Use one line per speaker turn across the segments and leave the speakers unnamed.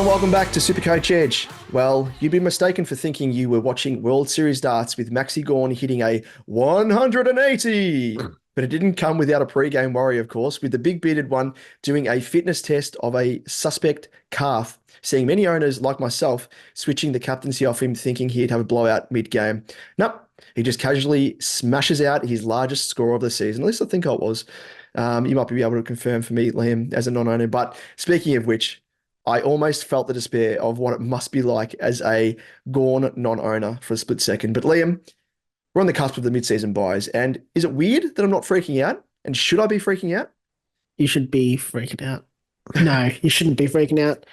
welcome back to SuperCoach Edge. Well, you'd be mistaken for thinking you were watching World Series darts with Maxi Gawn hitting a 180. But it didn't come without a pre-game worry, of course, with the big bearded one doing a fitness test of a suspect calf, seeing many owners like myself switching the captaincy off him thinking he'd have a blowout mid-game. Nope, he just casually smashes out his largest score of the season. At least I think I was. You might be able to confirm for me, Liam, as a non-owner. But speaking of which, I almost felt the despair of what it must be like as a Gawn non-owner for a split second. But Liam, we're on the cusp of the mid-season buys, and is it weird that I'm not freaking out? And should I be freaking out?
You should be freaking out. No, you shouldn't be freaking out.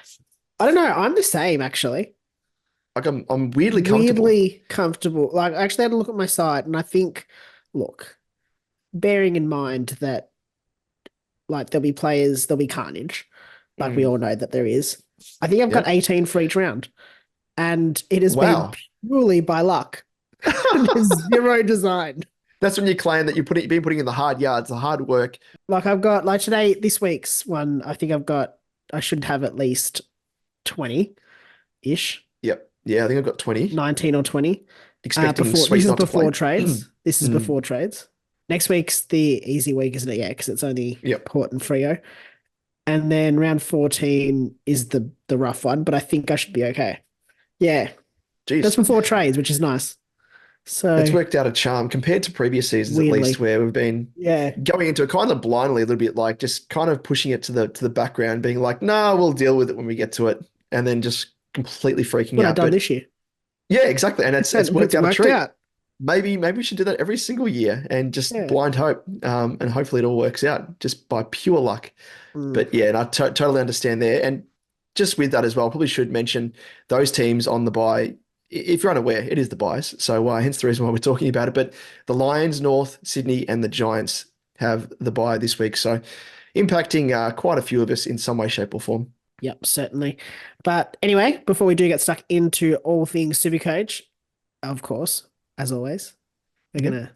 I don't know. I'm the same, actually.
Like I'm weirdly comfortable.
Weirdly comfortable. Like, I actually had to look at my side, and I think, look, bearing in mind that, like, there'll be carnage. Like we all know that there is. I think I've got 18 for each round. And it has been purely by luck. There's zero design.
That's when you claim that you've been putting in the hard yards, the hard work.
Like I've got, like today, this week's one, I should have at least 20-ish.
Yep. Yeah, I think I've got 20.
19 or 20.
Expecting
this
Sweet
is
not to
before
play.
trades. This is before trades. Next week's the easy week, isn't it? Yeah, because it's only Port and Freo. And then round 14 is the rough one, but I think I should be okay. Yeah.
Jeez.
That's before trades, which is nice. So
it's worked out a charm compared to previous seasons, weirdly, at least, where we've been going into it kind of blindly a little bit, like just kind of pushing it to the background, being like, no, we'll deal with it when we get to it, and then just completely freaking out.
What I've done this year.
Yeah, exactly. And it's worked out a treat. Maybe we should do that every single year and just blind hope. And hopefully it all works out just by pure luck. But yeah, and I totally understand there. And just with that as well, probably should mention those teams on the bye. If you're unaware, it is the buys. So hence the reason why we're talking about it. But the Lions, North, Sydney, and the Giants have the bye this week. So impacting quite a few of us in some way, shape, or form.
Yep, certainly. But anyway, before we do get stuck into all things SuperCoach, of course, as always, we're going to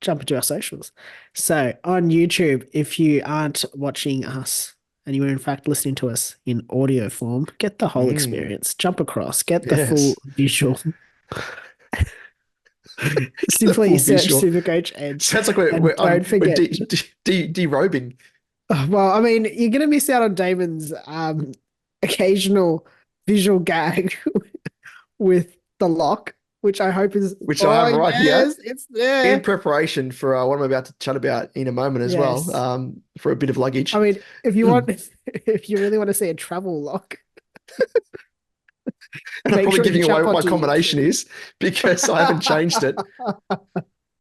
jump into our socials. So on YouTube, if you aren't watching us and you are in fact listening to us in audio form, get the whole experience. Jump across, get the full visual. Simply search SuperCoach Edge.
Sounds like we're derobing.
Well, I mean, you're going to miss out on Damon's occasional visual gag with the lock, which I hope is...
Which I have right here.
It's there.
In preparation for what I'm about to chat about in a moment as well, for a bit of luggage.
I mean, if you really want to see a travel lock...
And I'm probably giving away what my combination is because I haven't changed it.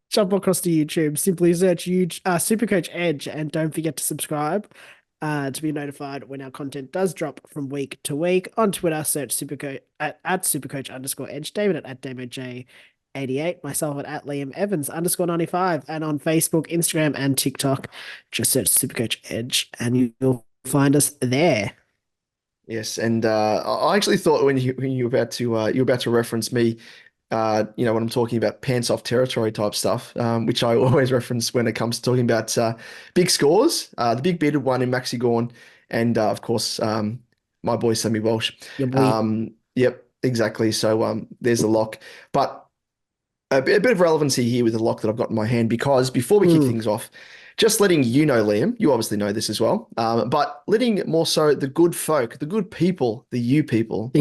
Jump across to YouTube. Simply search SuperCoach Edge and don't forget to subscribe to be notified when our content does drop from week to week. On Twitter, search SuperCoach at @SuperCoach_Edge, David at DamoJ88, myself at Liam Evans_95, and on Facebook, Instagram, and TikTok, just search SuperCoach Edge and you'll find us there.
Yes, and I actually thought when you were about to reference me, when I'm talking about pants off territory type stuff, which I always reference when it comes to talking about big scores, the big bearded one in Maxi Gawn, and of course my boy Sammy Walsh. Yep, exactly. So there's the lock, but a bit of relevancy here with the lock that I've got in my hand, because before we kick things off, just letting you know, Liam, you obviously know this as well, but letting more so the good folk, the good people, the you people,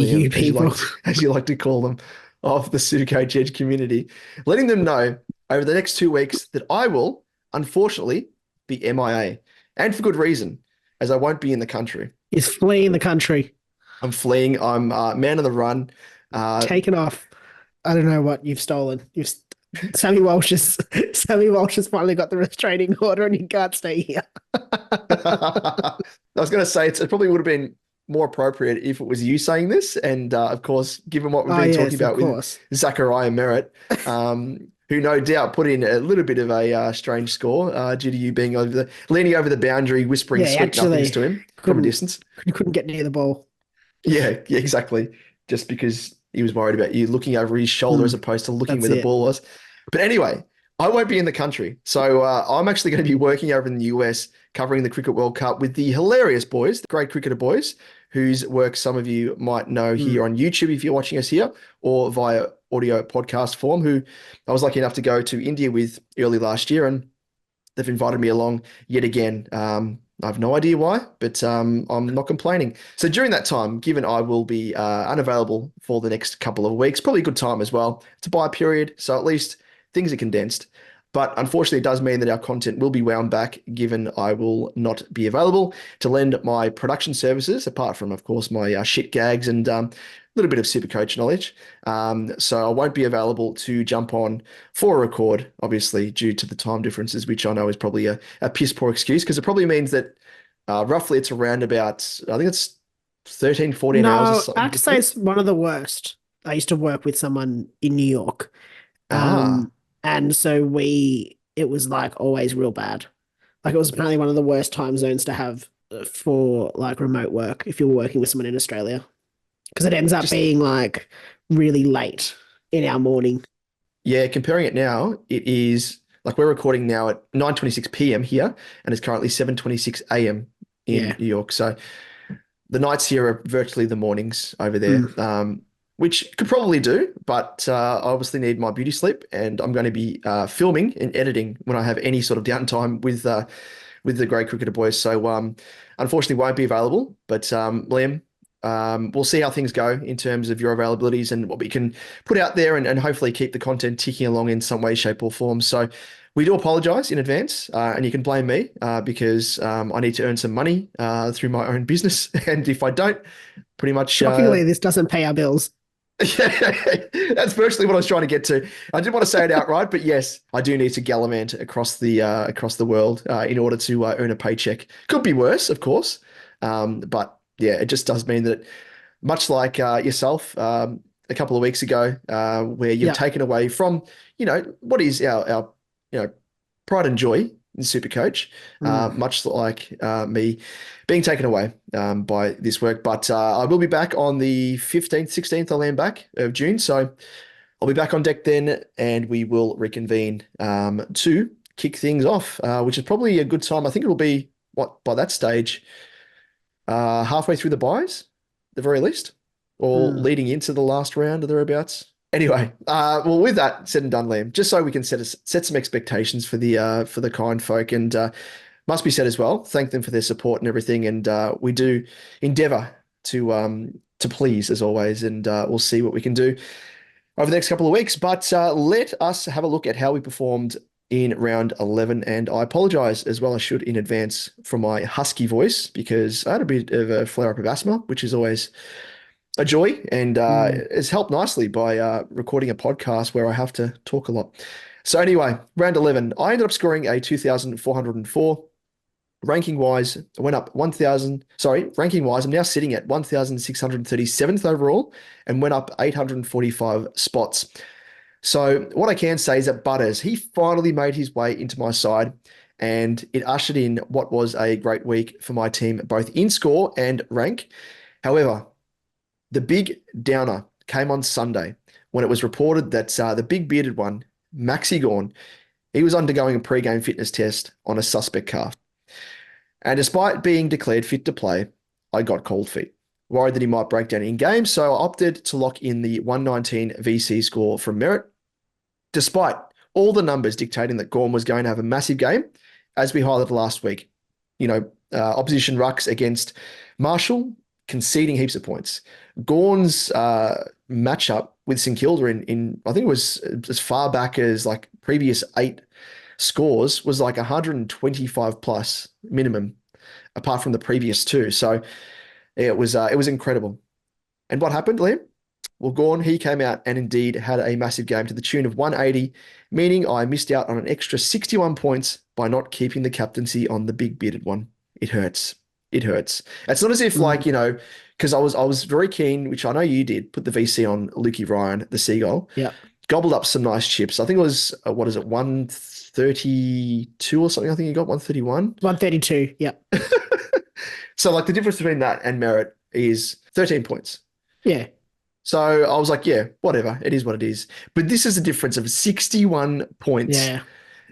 as you like to call them, of the SuperCoach Edge community, letting them know over the next 2 weeks that I will, unfortunately, be MIA. And for good reason, as I won't be in the country.
He's fleeing the country.
I'm fleeing. I'm man of the run.
Taken off. I don't know what you've stolen. Sammy Walsh has finally got the restraining order and you can't stay here.
I was going to say it probably would have been more appropriate if it was you saying this, and of course, given what we've been talking about with Zachariah Merritt, who no doubt put in a little bit of a strange score due to you being leaning over the boundary, whispering sweet nothings to him from a distance.
You couldn't get near the ball.
Yeah, exactly. Just because he was worried about you looking over his shoulder as opposed to looking where the ball was. But anyway, I won't be in the country. So I'm actually going to be working over in the US covering the Cricket World Cup with the hilarious boys, the great cricketer boys, whose work some of you might know
Mm.
here on YouTube if you're watching us here or via audio podcast form, who I was lucky enough to go to India with early last year. And they've invited me along yet again. I have no idea why, but I'm not complaining. So during that time, given I will be unavailable for the next couple of weeks, probably a good time as well. It's a buy period, so at least things are condensed. But unfortunately, it does mean that our content will be wound back, given I will not be available to lend my production services, apart from, of course, my shit gags and a little bit of Supercoach knowledge. So I won't be available to jump on for a record, obviously, due to the time differences, which I know is probably a piss poor excuse, because it probably means that roughly it's around about, I think it's 13, 14 hours or
No, I
something
have to say
different.
it's one of the worst. I used to work with someone in New York.
Ah,
And so it was like always real bad. Like it was apparently one of the worst time zones to have for like remote work if you're working with someone in Australia. Because it ends up
just,
being like really late in our morning.
yeah, comparing it now, it is like we're recording now at 9:26 p.m. here, and it's currently 7:26 a.m. in
Yeah.
New York. So the nights here are virtually the mornings over there,
Mm.
which could probably do, but I obviously need my beauty sleep, and I'm going to be filming and editing when I have any sort of downtime with the great cricketer boys. So unfortunately, won't be available. But Liam, we'll see how things go in terms of your availabilities and what we can put out there, and hopefully keep the content ticking along in some way, shape, or form. So we do apologize in advance, and you can blame me because I need to earn some money through my own business. And if I don't, pretty much
Shockingly, this doesn't pay our bills.
yeah, that's virtually what I was trying to get to. I didn't want to say it outright, but yes, I do need to gallivant across the world in order to earn a paycheck. Could be worse, of course, but yeah, it just does mean that much like yourself a couple of weeks ago, where you've
Yeah.
taken away from what is our pride and joy in Supercoach,
Mm.
much like me being taken away by this work. But I will be back on the 15th, 16th. I'll land back of June. So I'll be back on deck then, and we will reconvene to kick things off, which is probably a good time. I think it'll be, what, by that stage, halfway through the buys, the very least, or
Mm.
leading into the last round or thereabouts. Anyway, well, with that said and done, Liam, just so we can set some expectations for the kind folk, and must be said as well, thank them for their support and everything, and we do endeavour to please as always, and we'll see what we can do over the next couple of weeks. But let us have a look at how we performed in round 11. And I apologize as well, I should, in advance for my husky voice, because I had a bit of a flare up of asthma, which is always a joy, and
Mm.
it's helped nicely by recording a podcast where I have to talk a lot. So, anyway, round 11, I ended up scoring a 2,404. Ranking wise, I went up 1,000. Sorry, ranking wise, I'm now sitting at 1,637th overall and went up 845 spots. So, what I can say is that Butters, he finally made his way into my side, and it ushered in what was a great week for my team, both in score and rank. However, the big downer came on Sunday when it was reported that the big bearded one, Maxi Gawn, he was undergoing a pre-game fitness test on a suspect calf. And despite being declared fit to play, I got cold feet, worried that he might break down in game. So I opted to lock in the 119 VC score from Merit, despite all the numbers dictating that Gorm was going to have a massive game, as we highlighted last week. Opposition rucks against Marshall conceding heaps of points. Gorn's matchup with St Kilda in I think it was as far back as like previous 8 scores was like 125 plus minimum, apart from the previous 2. So it was incredible. And what happened, Liam? Well, Gorn, he came out and indeed had a massive game to the tune of 180, meaning I missed out on an extra 61 points by not keeping the captaincy on the big bearded one. It hurts. It hurts. It's not as if
Mm.
because I was very keen, which I know you did, put the VC on Lukey Ryan, the Seagull,
Yeah.
gobbled up some nice chips. I think it was, what is it, 132 or something? I think you got 131.
132. Yeah.
So like the difference between that and Merit is 13 points.
Yeah.
So I was like, yeah, whatever. It is what it is. But this is a difference of 61 points.
Yeah.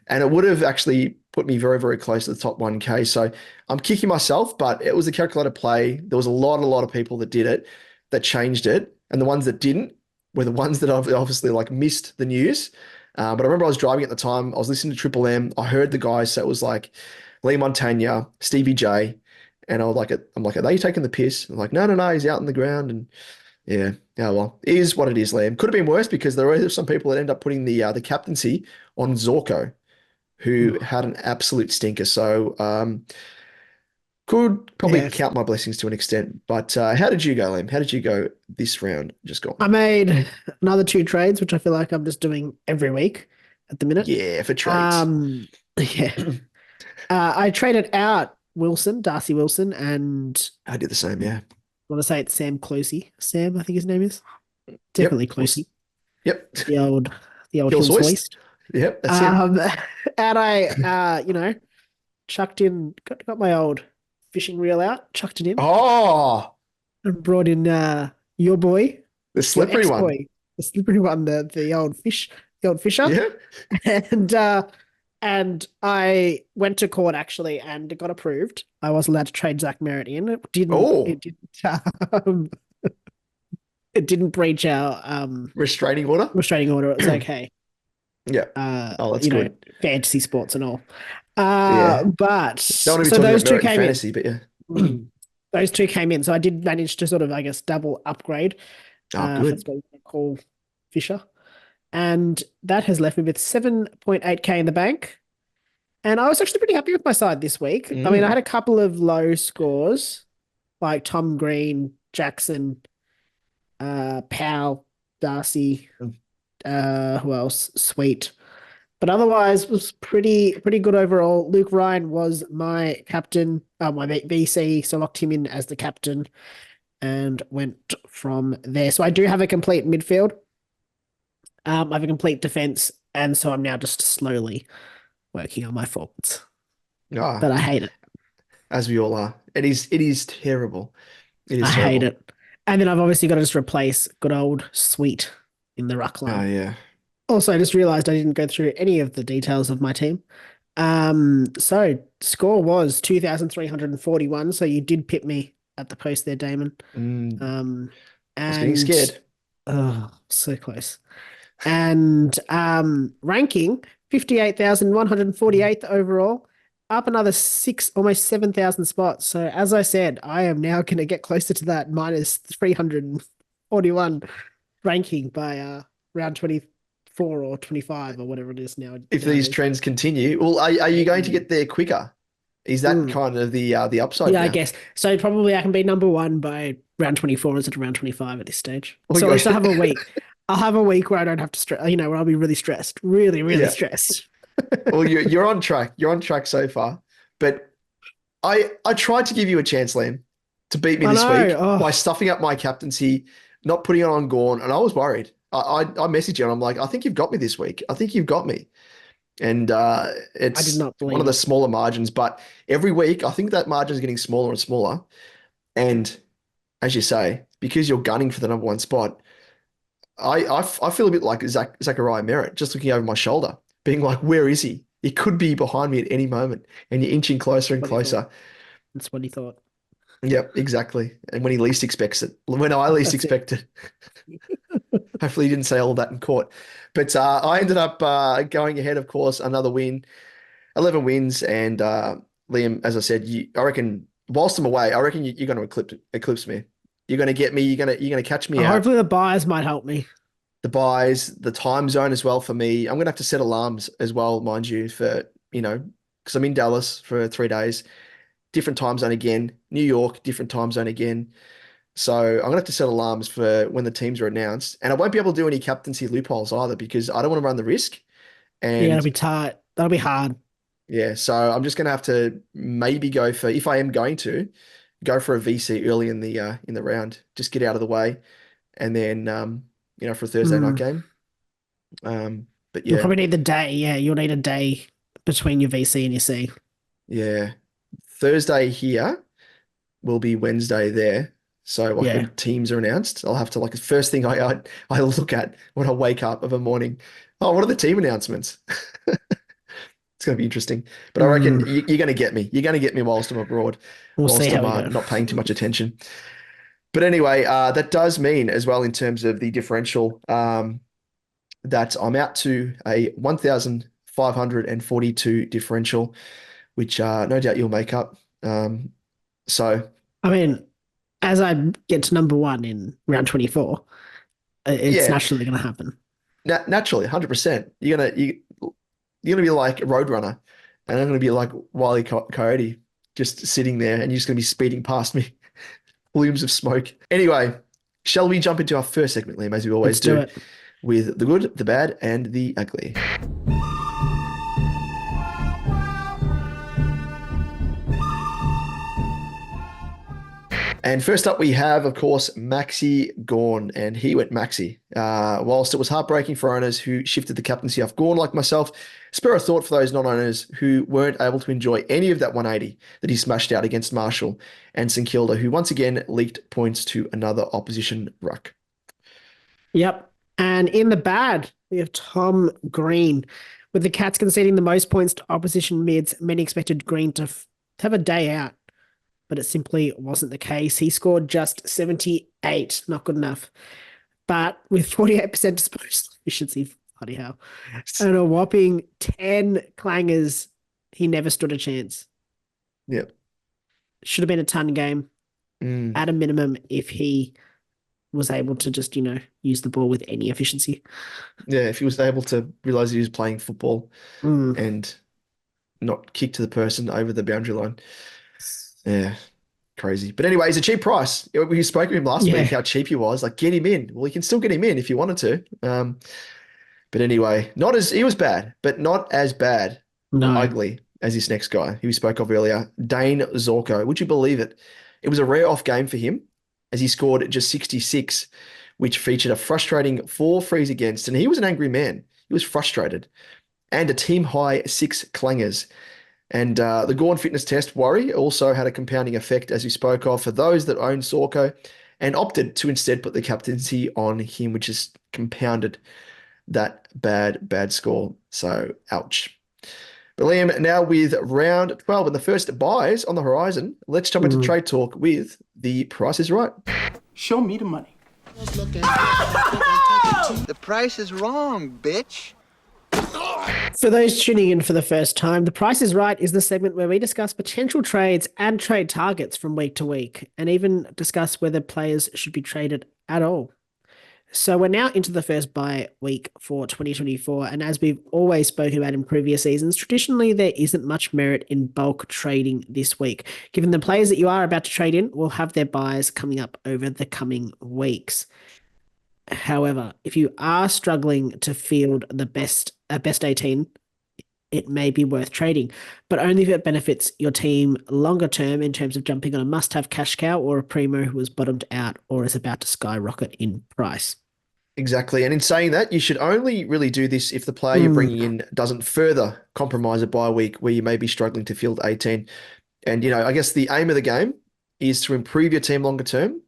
And it would have actually put me very, very close to the top 1K. So I'm kicking myself, but it was a calculated play. There was a lot of people that did it, that changed it. And the ones that didn't were the ones that I've obviously like missed the news. But I remember I was driving at the time. I was listening to Triple M. I heard the guys. So it was like Lee Montagna, Stevie J. And I'm like, are they taking the piss? I'm like, no, no, no, he's out on the ground. And yeah, yeah, well, it is what it is, Liam. Could have been worse because there are some people that end up putting the captaincy on Zorko, who had an absolute stinker. So could probably
Yeah.
count my blessings to an extent. But how did you go, Liam? How did you go this round? Just gone.
I made another two trades, which I feel like I'm just doing every week at the minute.
Yeah, for trades.
Yeah. I traded out Darcy Wilson, and
I did the same. Yeah.
I want to say it's Sam Closey. Sam, I think his name is.
Yep.
Definitely Closey.
Yep.
The old the old
Hills
Hills
hoist.
hoist.
Yep. That's it.
Um, and I chucked in got my old fishing reel out, chucked it in,
Oh,
and brought in your boy,
the
your
slippery one.
ex-boy, the slippery one, the old fisher.
Yeah.
And and I went to court actually and it got approved. I was allowed to trade Zach Merritt in.
Oh,
Um, it didn't breach our
restraining order.
restraining order. It was okay.
Yeah. Oh, that's good.
Fantasy sports and all.
Yeah.
But
Don't want to be
so
talking
those
about
two
merit in
came in.
fantasy, but yeah.
Those two came in. So I did manage to sort of, I guess, double upgrade,
Oh,
if that's
good.
what you call Fisher. And that has left me with 7.8K in the bank. And I was actually pretty happy with my side this week. I mean, I had
Mm.
a couple of low scores, like Tom Green, Jackson, Powell, Darcy, who else? Sweet. But otherwise was pretty good overall. Luke Ryan was my captain, my VC, so locked him in as the captain and went from there. So I do have a complete midfield. I have a complete defense, and so I'm now just slowly working on my forwards.
Ah,
But I hate it.
as we all are. It is terrible. It
I
is
hate
terrible.
it. And then I've obviously got to just replace good old Sweet in the ruck
Oh
line.
yeah.
Also, I just realized I didn't go through any of the details of my team. So score was 2,341. So you did pip me at the post there, Damon.
Mm,
Um,
I was getting
and
scared.
oh, so close. And ranking 58,148th overall, up another almost 7,000 spots. So as I said, I am now going to get closer to that minus 341 ranking by round 24 or 25 or whatever it is
If these
nowadays.
trends continue, well, are you going to
Yeah.
get there quicker? Is that
Mm.
kind of the upside
Yeah, I
now?
guess. So probably I can be number one by round 24 instead of round 25 at this stage.
Oh my
So at least
gosh.
I have a week. I'll have a week where I don't have to stress, where I'll be really stressed, really, really
Yeah.
stressed.
Well, you're on track. You're on track so far. But I tried to give you a chance, Liam, to beat me
I
this
know.
week by
Oh,
stuffing up my captaincy, not putting it on Gorn, and I was worried. I messaged you and I'm like, I think you've got me this week. I think you've got me. And
I did
it's
not
one of
believe
the
it.
smaller margins, but every week I think that margin is getting smaller and smaller. And as you say, because you're gunning for the number one spot, I feel a bit like Zachariah Merritt, just looking over my shoulder, being like, where is he? He could be behind me at any moment, and you're inching closer and
What he thought.
closer.
That's what he thought.
Yep, exactly. And when he least expects it, when I least
That's it.
expect it, hopefully he didn't say all that in court. But I ended up going ahead, of course, another win, 11 wins, and Liam, as I said, I reckon whilst I'm away, I reckon you're going to eclipse me. You're going to get me. You're going to catch me out.
Hopefully the buyers might help me.
The buys, the time zone as well for me. I'm going to have to set alarms as well, mind you, for because I'm in Dallas for 3 days, different time zone again. New York, different time zone again. So I'm gonna have to set alarms for when the teams are announced, and I won't be able to do any captaincy loopholes either because I don't want to run the risk.
Yeah, it'll
And
be tight. That'll be hard.
yeah, so I'm just gonna have to maybe go for if I am going to go for a VC early in the round, just get out of the way, and then for a Thursday night
Mm.
game. But
You'll
yeah,
probably need the day. Yeah, you'll need a day between your VC and your C.
yeah, Thursday here will be Wednesday there. So like
Yeah.
when teams are announced, I'll have to like the first thing I look at when I wake up of a morning. Oh, what are the team announcements? It's going to be interesting. But I reckon
Mm,
you're going to get me. You're going to get me whilst I'm abroad,
we'll see
whilst
how
I'm
we go.
not paying too much attention. But anyway, that does mean as well in terms of the differential that I'm out to a 1,542 differential, which no doubt you'll make up. So
I mean, as I get to number one in round 24, it's
yeah,
naturally going to happen.
naturally, 100%. You're gonna be like a Roadrunner, and I'm gonna be like Wile Coyote, just sitting there, and you're just gonna be speeding past me, plumes of smoke. Anyway, shall we jump into our first segment, Liam, as we always
Let's do
do,
it.
with the good, the bad, and the ugly. And first up, we have, of course, Maxi Gawn, and he went Maxi. Whilst it was heartbreaking for owners who shifted the captaincy off Gawn like myself, spare a thought for those non-owners who weren't able to enjoy any of that 180 that he smashed out against Marshall and St Kilda, who once again leaked points to another opposition ruck.
Yep. And in the bad, we have Tom Green. With the Cats conceding the most points to opposition mids, many expected Green to have a day out, but it simply wasn't the case. He scored just 78, not good enough. But with 48% disposal efficiency, bloody hell, and a whopping 10 clangers, he never stood a chance.
Yep.
Should have been a ton game
Mm.
at a minimum if he was able to just, use the ball with any efficiency.
Yeah, if he was able to realize he was playing football
Mm.
and not kick to the person over the boundary line. Yeah, crazy. But anyway, it's a cheap price. We spoke to him last week,
Yeah.
how cheap he was. Like, get him in. Well, you can still get him in if you wanted to. But anyway, not as he was bad, but not as bad or
No.
ugly as this next guy who we spoke of earlier, Dane Zorko. Would you believe it? It was a rare off game for him as he scored just 66, which featured a frustrating 4 frees against, and he was an angry man. He was frustrated. And a team high 6 clangers. And the Gorn fitness test worry also had a compounding effect, as we spoke of, for those that own Sorko and opted to instead put the captaincy on him, which has compounded that bad score. So, ouch. But Liam, now with round 12 and the first buys on the horizon, let's jump into
Mm.
trade talk with The Price is Right.
Show me the money.
The price is wrong, bitch.
For those tuning in for the first time, The Price is Right is the segment where we discuss potential trades and trade targets from week to week, and even discuss whether players should be traded at all. So we're now into the first bye week for 2024, and as we've always spoken about in previous seasons, traditionally there isn't much merit in bulk trading this week, given the players that you are about to trade in will have their buys coming up over the coming weeks. However, if you are struggling to field the best 18, it may be worth trading, but only if it benefits your team longer term in terms of jumping on a must-have cash cow or a primo who has bottomed out or is about to skyrocket in price.
Exactly. And in saying that, you should only really do this if the player you're
Mm,
bringing in doesn't further compromise a bye week where you may be struggling to field 18. And, I guess the aim of the game is to improve your team longer term.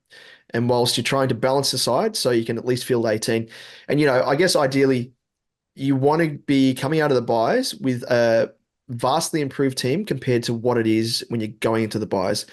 And whilst you're trying to balance the side so you can at least field 18. And, I guess ideally you want to be coming out of the buys with a vastly improved team compared to what it is when you're going into the buys.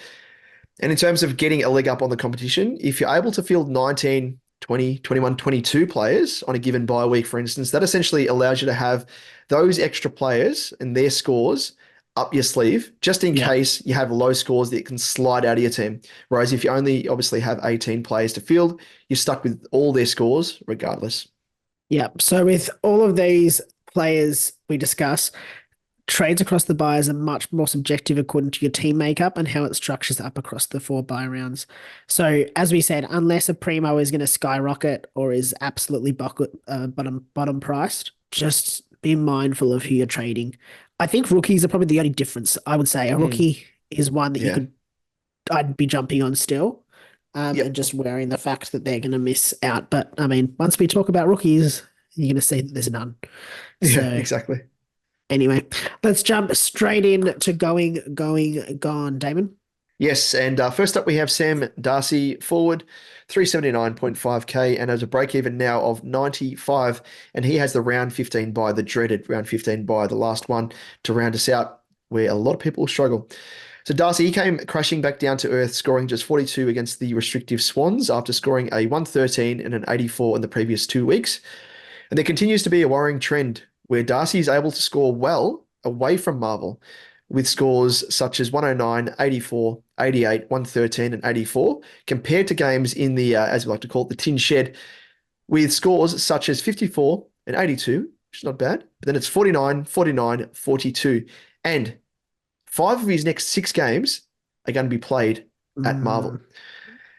And in terms of getting a leg up on the competition, if you're able to field 19, 20, 21, 22 players on a given bye week, for instance, that essentially allows you to have those extra players and their scores up your sleeve, just in
yeah.
case you have low scores that can slide out of your team. Whereas if you only obviously have 18 players to field, you're stuck with all their scores regardless.
Yeah. So with all of these players we discuss, trades across the buys are much more subjective according to your team makeup and how it structures up across the 4 buy rounds. So as we said, unless a primo is going to skyrocket or is absolutely bottom priced, just be mindful of who you're trading. I think rookies are probably the only difference. I would say a rookie is one that I'd be jumping on still. And just wearing the fact that they're going to miss out. But I mean, once we talk about rookies, you're going to see that there's none.
Yeah,
So
exactly.
anyway, let's jump straight in to going, gone, Damon.
Yes, and first up we have Sam Darcy forward, 379.5k, and has a break even now of 95, and he has the round 15 bye, the dreaded round 15 bye, the last one to round us out, where a lot of people struggle. So Darcy, he came crashing back down to earth, scoring just 42 against the restrictive Swans after scoring a 113 and an 84 in the previous 2 weeks. And there continues to be a worrying trend where Darcy is able to score well away from Marvel with scores such as 109, 84, 88, 113, and 84, compared to games in the, as we like to call it, the tin shed, with scores such as 54 and 82, which is not bad. But then it's 49, 49, 42. And 5 of his next 6 games are going to be played at Marvel.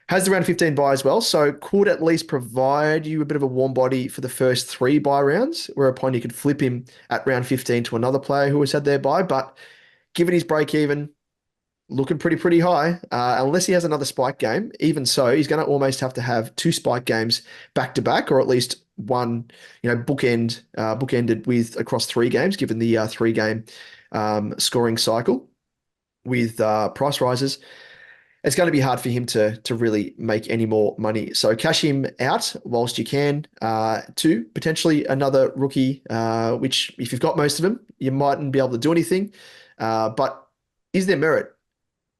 Has the round 15 bye as well, so could at least provide you a bit of a warm body for the first 3 bye rounds, whereupon you could flip him at round 15 to another player who has had their bye. But given his break even, looking pretty high, unless he has another spike game. Even so, he's going to almost have to have 2 spike games back to back, or at least one, bookended with across 3 games, given the 3-game scoring cycle with price rises. It's going to be hard for him to really make any more money. So cash him out whilst you can to potentially another rookie, which if you've got most of them, you mightn't be able to do anything. But is there merit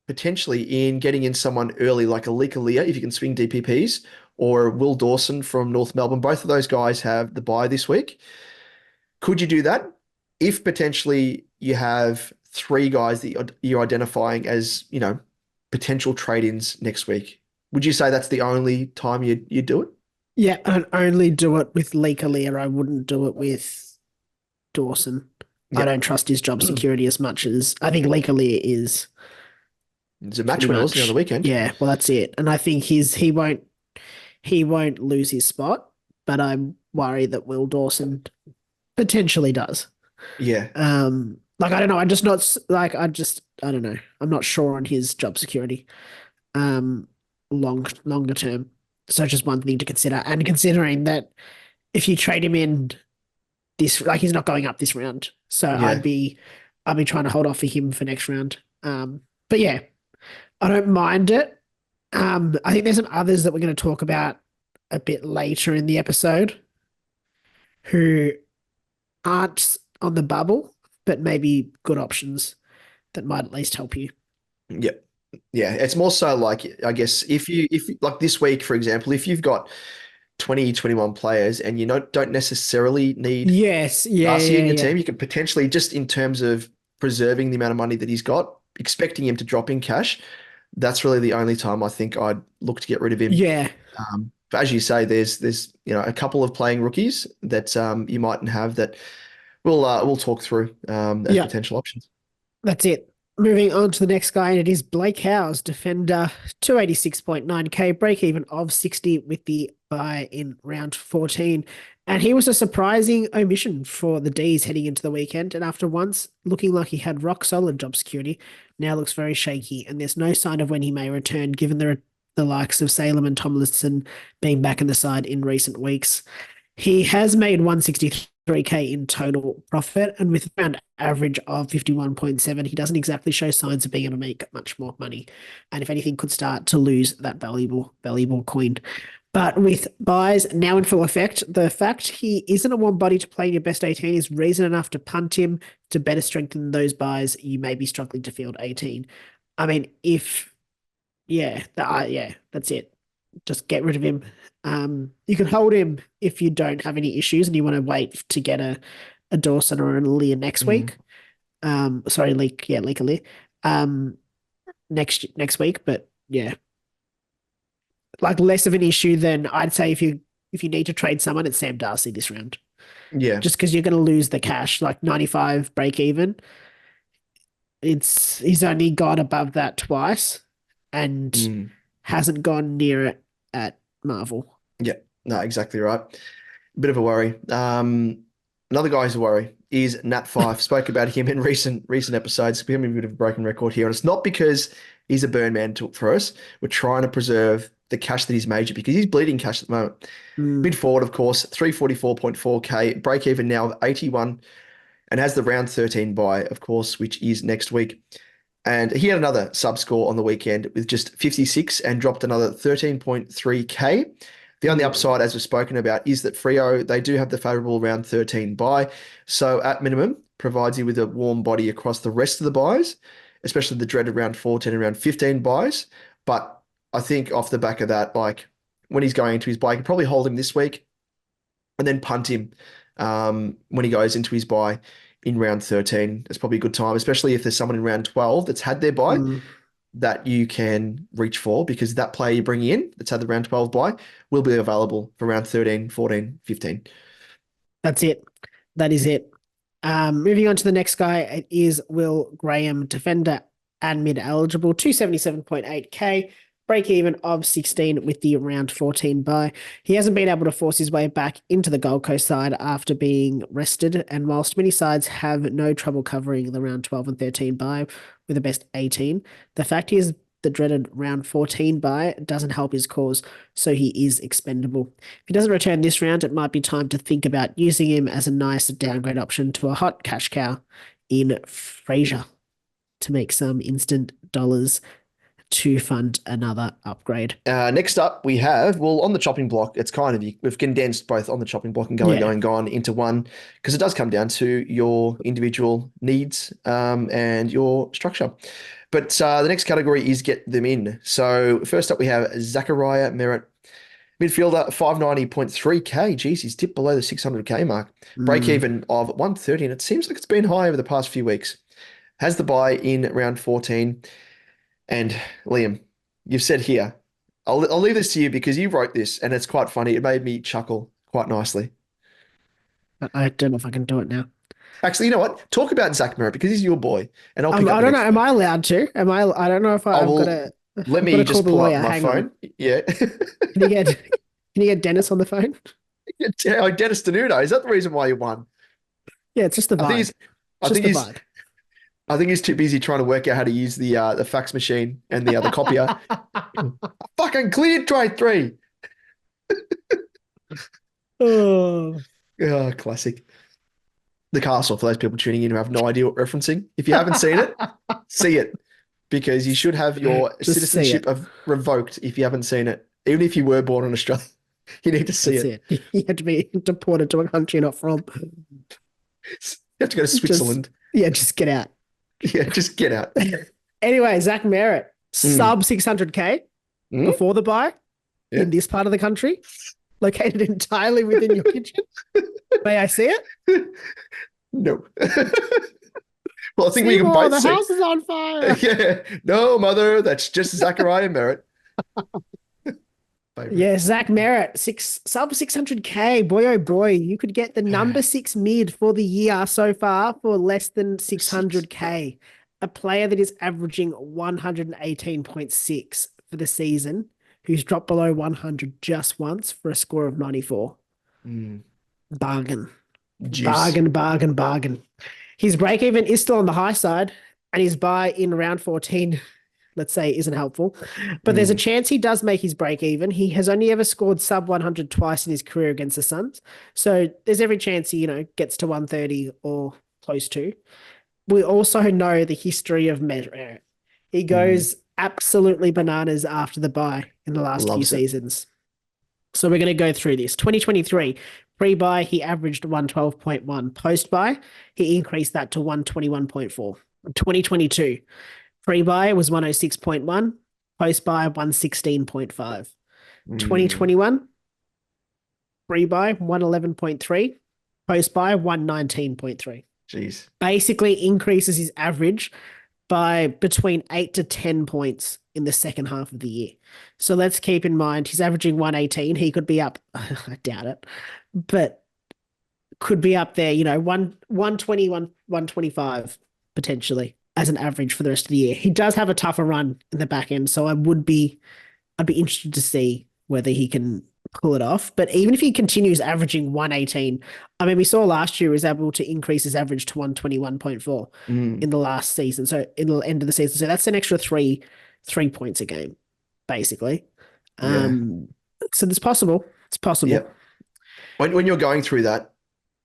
potentially in getting in someone early like a Leah if you can swing DPPs, or Will Dawson from North Melbourne? Both of those guys have the bye this week. Could you do that if potentially you have 3 guys that you're identifying as, potential trade-ins next week? Would you say that's the only time you'd do it?
Yeah, I'd only do it with Leah. I wouldn't do it with Dawson.
Yeah.
I don't trust his job security as much as I think Leah is.
It's a match winner, wasn't it, on the weekend?
Yeah, well, that's it. And I think he won't lose his spot, but I'm worried that Will Dawson potentially does.
Yeah.
I don't know. I don't know. I'm not sure on his job security, longer term. So just one thing to consider, and considering that if you trade him in this, he's not going up this round, so
Yeah.
I'd be trying to hold off for him for next round. But yeah, I don't mind it. I think there's some others that we're going to talk about a bit later in the episode who aren't on the bubble, but maybe good options that might at least help you.
Yeah. Yeah. It's more so like, I guess, if like this week, for example, if you've got 20, 21 players and you don't necessarily need Darcy in your team, you could potentially, just in terms of preserving the amount of money that he's got, expecting him to drop in cash, that's really the only time I think I'd look to get rid of him.
Yeah.
But as you say, there's a couple of playing rookies that you mightn't have that we'll talk through as potential options.
That's it. Moving on to the next guy, and it is Blake Howes, defender, 286.9k, break even of 60 with the bye in round 14. And he was a surprising omission for the D's heading into the weekend. And after once looking like he had rock solid job security, now looks very shaky. And there's no sign of when he may return, given the likes of Salem and Tomlinson being back in the side in recent weeks. He has made 163k in total profit, and with around average of 51.7, he doesn't exactly show signs of being able to make much more money, and if anything, could start to lose that valuable coin. But with buys now in full effect, the fact he isn't a one body to play in your best 18 is reason enough to punt him to better strengthen those buys. You may be struggling to field 18. I mean, that's it. Just get rid of him. You can hold him if you don't have any issues and you want to wait to get a Dawson or a Leah next week. Sorry, Leah. Next week, but yeah. Less of an issue than I'd say if you need to trade someone, it's Sam Darcy this round.
Yeah.
Just because you're going to lose the cash, 95 break even. He's only gone above that twice and hasn't gone near it at Marvel.
Yeah, no, exactly right. Bit of a worry. Another guy who's a worry is Nat Fyfe. Spoke about him in recent episodes. We're having a bit of a broken record here, and it's not because he's a burn man for us. We're trying to preserve the cash that he's made, because he's bleeding cash at the moment. Mid forward, of course, 344.4k, break even now of 81, and has the round 13 bye, of course, which is next week. And he had another sub score on the weekend with just 56 and dropped another 13.3K. The only upside, as we've spoken about, is that Freo, they do have the favourable round 13 bye. So at minimum, provides you with a warm body across the rest of the buys, especially the dreaded round 14 and round 15 buys. But I think off the back of that, like when he's going into his bye, you can probably hold him this week and then punt him when he goes into his bye in round 13. It's probably a good time, especially if there's someone in round 12 that's had their bye that you can reach for, because that player you bring in that's had the round 12 bye will be available for round 13, 14, 15.
That's it. That is it. Moving on to the next guy, it is Will Graham, defender and mid eligible, 277.8K, break even of 16 with the round 14 bye. He hasn't been able to force his way back into the Gold Coast side after being rested, and whilst many sides have no trouble covering the round 12 and 13 bye with the best 18, the fact is the dreaded round 14 bye doesn't help his cause, so he is expendable. If he doesn't return this round, it might be time to think about using him as a nice downgrade option to a hot cash cow in Fraser to make some instant dollars to fund another upgrade.
Next up, we have, well, on the chopping block, it's kind of, we've condensed both on the chopping block and going into one, because it does come down to your individual needs and your structure. But the next category is get them in. So first up, we have Zachariah Merritt, midfielder, 590.3K. Geez, he's dipped below the 600K mark. Break even of 130, and it seems like it's been high over the past few weeks. Has the bye in round 14. And Liam, you've said here, I'll leave this to you because you wrote this and it's quite funny. It made me chuckle quite nicely.
I don't know if I can do it now.
Actually, you know what? Talk about Zach Merritt because he's your boy, and I'll pick up.
I don't know. Am I allowed to? I don't know if I've got to.
Let me just pull up my phone. Yeah.
Can you get Dennis on the phone?
Oh, Dennis Denudo. Is that the reason why you won?
Yeah, it's just the vibe.
I think he's too busy trying to work out how to use the fax machine and the copier. Fucking cleared trade 3.
Oh,
classic. The Castle, for those people tuning in who have no idea what referencing. If you haven't seen it, see it, because you should have your citizenship revoked if you haven't seen it. Even if you were born in Australia, you need to see it.
You have to be deported to a country you're not from.
You have to go to Switzerland.
Just get out.
Yeah, just get out.
Anyway, Zach Merritt, sub 600K before the bye in this part of the country, located entirely within your kitchen. May I see it?
No. Well, I think we can both
the
see.
house is on fire.
Yeah. No, mother, that's just Zachariah Merritt.
Yeah, Zach Merritt, sub 600K. Boy, oh boy, you could get the number 6 mid for the year so far for less than 600K. A player that is averaging 118.6 for the season, who's dropped below 100 just once for a score of 94. Bargain. Juice. Bargain. His break even is still on the high side, and his buy in round 14, let's say, isn't helpful. But there's a chance he does make his break even. He has only ever scored sub 100 twice in his career against the Suns. So there's every chance he, gets to 130 or close to. We also know the history of Merritt. He goes absolutely bananas after the bye in the last few seasons. So we're going to go through this. 2023, pre-buy, he averaged 112.1. Post-buy, he increased that to 121.4. 2022, pre-buy was 106.1. Post-buy, 116.5. 2021, pre-buy, 111.3. Post-buy, 119.3.
Jeez.
Basically increases his average by between 8 to 10 points in the second half of the year. So let's keep in mind he's averaging 118. He could be up, I doubt it, but could be up there, 120, 125 potentially as an average for the rest of the year. He does have a tougher run in the back end, so I'd be interested to see whether he can pull it off. But even if he continues averaging 118, we saw last year he was able to increase his average to 121.4 in the last season. So in the end of the season, so that's an extra three points a game, basically. So it's possible. It's possible.
Yeah. When you're going through that,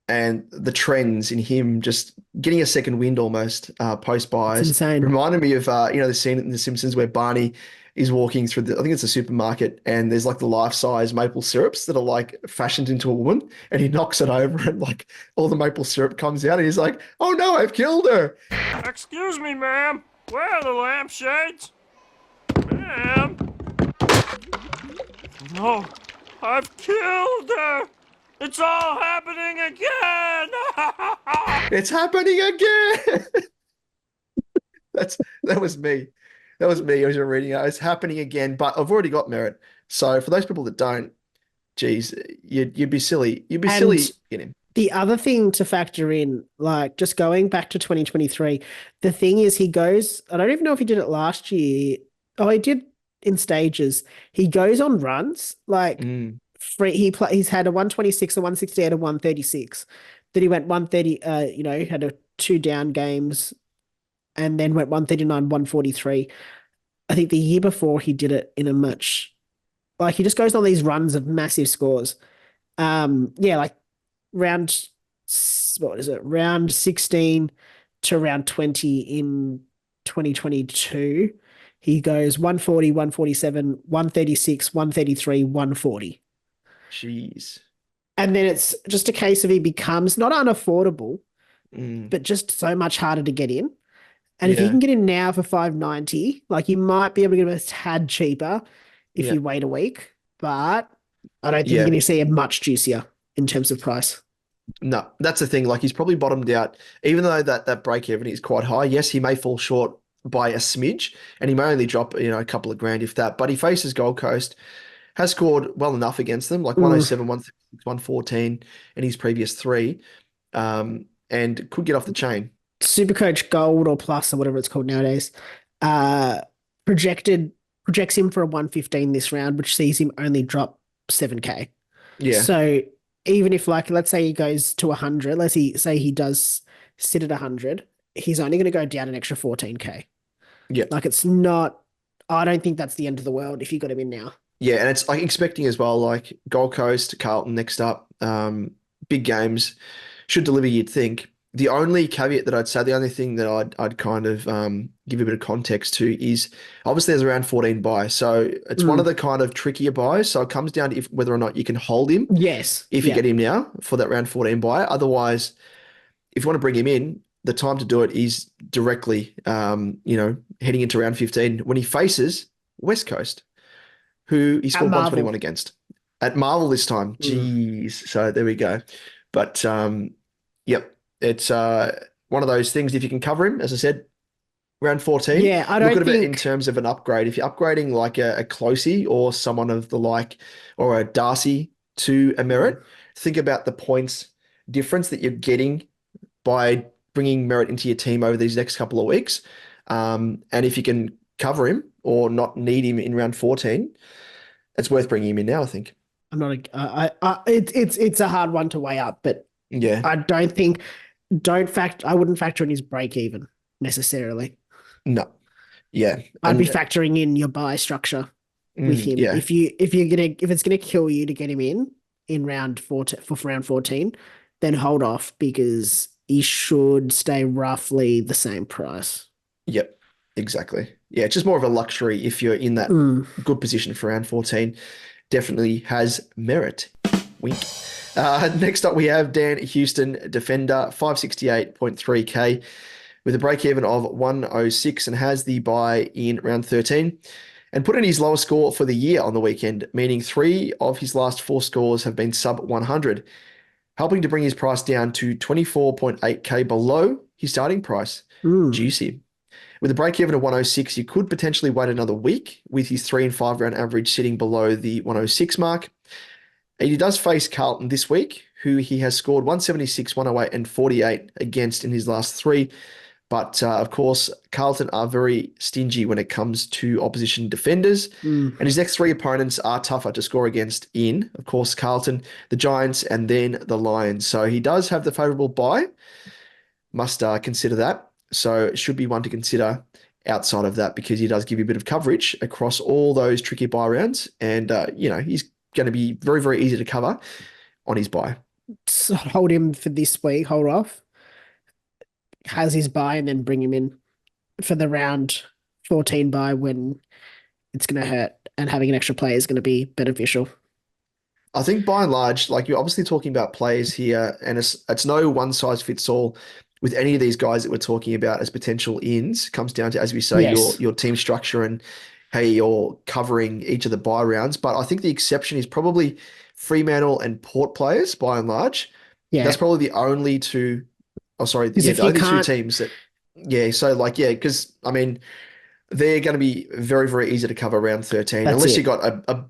and the trends in him just getting a second wind almost post
It's
buys
insane.
reminded me of the scene in The Simpsons where Barney is walking through I think it's a supermarket, and there's like the life-size maple syrups that are like fashioned into a woman, and he knocks it over and like all the maple syrup comes out, and he's like, "Oh no, I've killed her."
Excuse me, ma'am. Where are the lampshades? Ma'am. No, I've killed her. It's all happening again.
It's happening again. That was me. That was me. I was reading it. It's happening again, but I've already got merit. So for those people that don't, geez, you'd be silly. You'd be
And
silly in him.
the other thing to factor in, like just going back to 2023, the thing is he goes, I don't even know if he did it last year. Oh, he did in stages. He goes on runs, like he's had a 126, a 168, a 136. Then he went 130, had a 2 down games and then went 139, 143. I think the year before he did it in a much, like he just goes on these runs of massive scores. Like round, what is it? Round 16 to round 20 in 2022. He goes 140, 147, 136, 133, 140.
Jeez.
And then it's just a case of he becomes not unaffordable,
Mm.
but just so much harder to get in. And if you
Yeah.
can get in now for 590, like you might be able to get him a tad cheaper if
Yeah.
you wait a week, but I don't think
Yeah.
you're going to see it much juicier in terms of price.
No, that's the thing. Like he's probably bottomed out, even though that break even is quite high. Yes, he may fall short by a smidge, and he may only drop a couple of grand if that. But he faces Gold Coast, has scored well enough against them, like 107, 136, 114 in his previous three, and could get off the chain.
Supercoach Gold or Plus or whatever it's called nowadays, uh, projects him for a 115 this round, which sees him only drop 7K.
Yeah,
So even if like, let's say he goes to 100, say he does sit at 100, he's only going to go down an extra 14K.
yeah,
Like it's not, I don't think that's the end of the world if you got him in now.
yeah, and it's like expecting as well, like Gold Coast, Carlton next up, big games should deliver. You'd think. The only caveat that I'd say, the only thing that I'd kind of give a bit of context to is obviously there's around 14 buys, so it's one of the kind of trickier buys. So it comes down to whether or not you can hold him.
Yes.
If you get him now for that round 14 buy. Otherwise, if you want to bring him in, the time to do it is directly, heading into round 15 when he faces West Coast, who he scored 121 against at Marvel this time. Jeez. So there we go. But yep, it's one of those things. If you can cover him, as I said, round 14,
I don't
look at it in
think
terms of an upgrade. If you're upgrading like a Closey or someone of the like, or a Darcy to a Merritt, think about the points difference that you're getting by bringing Merritt into your team over these next couple of weeks. And if you can cover him or not need him in round 14, it's worth bringing him in now, I think.
I'm not it's a hard one to weigh up, but
Yeah,
I wouldn't factor in his break even necessarily.
no, yeah,
I'd be factoring in your buy structure with him.
Yeah,
If it's gonna kill you to get him in round 14 for round 14, then hold off because he should stay roughly the same price.
yep, exactly. Yeah, it's just more of a luxury if you're in that good position for round 14. Definitely has merit. Wink. Next up, we have Dan Houston, defender, 568.3K with a break even of 106 and has the buy in round 13 and put in his lowest score for the year on the weekend, meaning 3 of his last 4 scores have been sub 100, helping to bring his price down to 24.8K below his starting price. Juicy. With a break even of 106, you could potentially wait another week with his 3 and 5 round average sitting below the 106 mark. And he does face Carlton this week, who he has scored 176, 108, and 48 against in his last 3. But of course, Carlton are very stingy when it comes to opposition defenders. And his next 3 opponents are tougher to score against in, of course, Carlton, the Giants, and then the Lions. So he does have the favourable bye. Must consider that. So it should be one to consider outside of that because he does give you a bit of coverage across all those tricky buy rounds. And, he's going to be very, very easy to cover on his buy.
hold him for this week, hold off, has his bye, and then bring him in for the round 14 bye when it's going to hurt, and having an extra player is going to be beneficial.
I think by and large, like you're obviously talking about players here, and it's no one size fits all with any of these guys that we're talking about as potential ins. It comes down to, as we say,
Yes.
your team structure and how you're covering each of the bye rounds. But I think the exception is probably Fremantle and Port players by and large.
Yeah.
That's probably the only two. Oh, sorry,
Because
yeah,
if
the
you
only two
can't,
teams that. Yeah, so like because I mean they're going to be very, very easy to cover round 13,
that's
unless
it.
you got a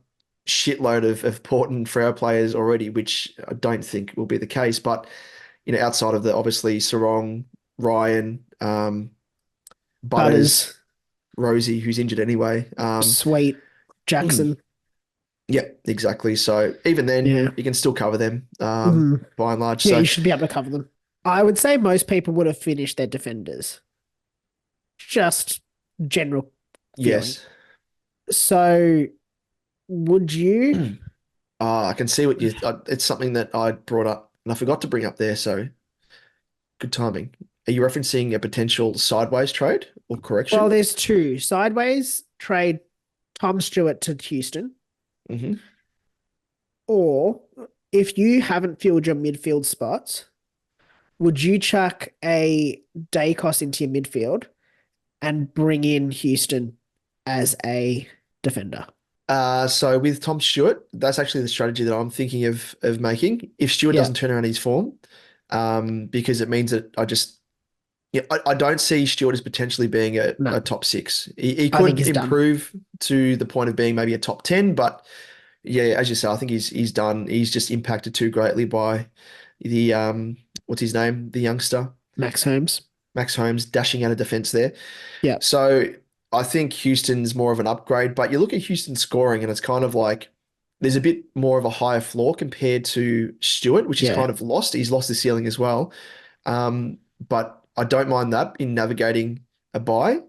shitload of Port and Freo players already, which I don't think will be the case. But, outside of the obviously Sarong, Ryan, Butters,
Butters,
Rosie, who's injured anyway.
Sweet, Jackson.
Yeah, exactly. So even then,
Yeah.
you can still cover them
Mhm.
by and large.
Yeah,
So
you should be able to cover them. I would say most people would have finished their defenders. Just general feeling.
yes.
So would you?
I can see what it's something that I brought up and I forgot to bring up there. So good timing. Are you referencing a potential sideways trade or
Well,
correction?
there's two. Sideways, trade Tom Stewart to Houston,
Hmm.
or if you haven't filled your midfield spots, would you chuck a Dacos into your midfield and bring in Houston as a defender?
So with Tom Stewart, that's actually the strategy that I'm thinking of making. If Stewart
Yeah.
doesn't turn around his form, because it means that I don't see Stewart as potentially being
No,
a top six. He
I think
could
he's done.
improve to the point of being maybe a top 10, but yeah, as you say, I think he's done. He's just impacted too greatly by the what's his name? The youngster,
Max Holmes.
Max Holmes, dashing out of defense there.
Yeah.
So I think Houston's more of an upgrade, but you look at Houston's scoring and it's kind of like there's a bit more of a higher floor compared to Stewart, which is
Yeah.
kind of lost. He's lost the ceiling as well. But I don't mind that in navigating a buy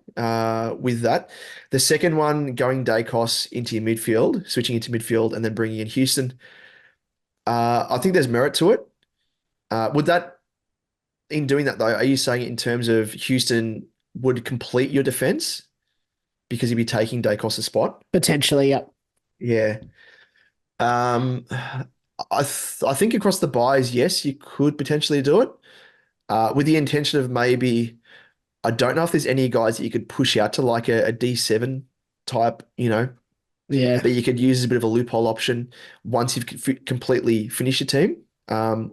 with that. The second one, going Dacos into your midfield, switching into midfield and then bringing in Houston. I think there's merit to it. Would that, in doing that though, are you saying it in terms of Houston would complete your defense because he'd be taking Dacos' spot?
Potentially, yeah.
Yeah. I think across the buys, yes, you could potentially do it. With the intention of maybe, I don't know if there's any guys that you could push out to like a D7 type,
Yeah.
that you could use as a bit of a loophole option once you've completely finished your team.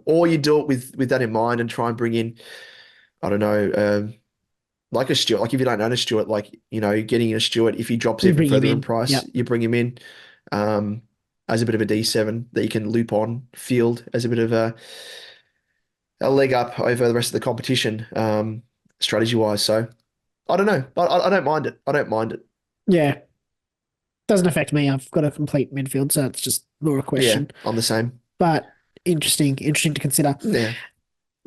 Or you do it with that in mind and try and bring in, I don't know, like a Stewart. Like if you don't own a Stewart, like, getting a Stewart, if he drops
You
even
bring him
further in
in.
price,
Yep.
you bring him in as a bit of a D7 that you can loop on field as a bit of a leg up over the rest of the competition, strategy wise. So I don't know. I don't mind it. I don't mind it.
Yeah. Doesn't affect me. I've got a complete midfield, so it's just more a
Yeah,
question.
I'm the same.
But interesting to consider.
Yeah.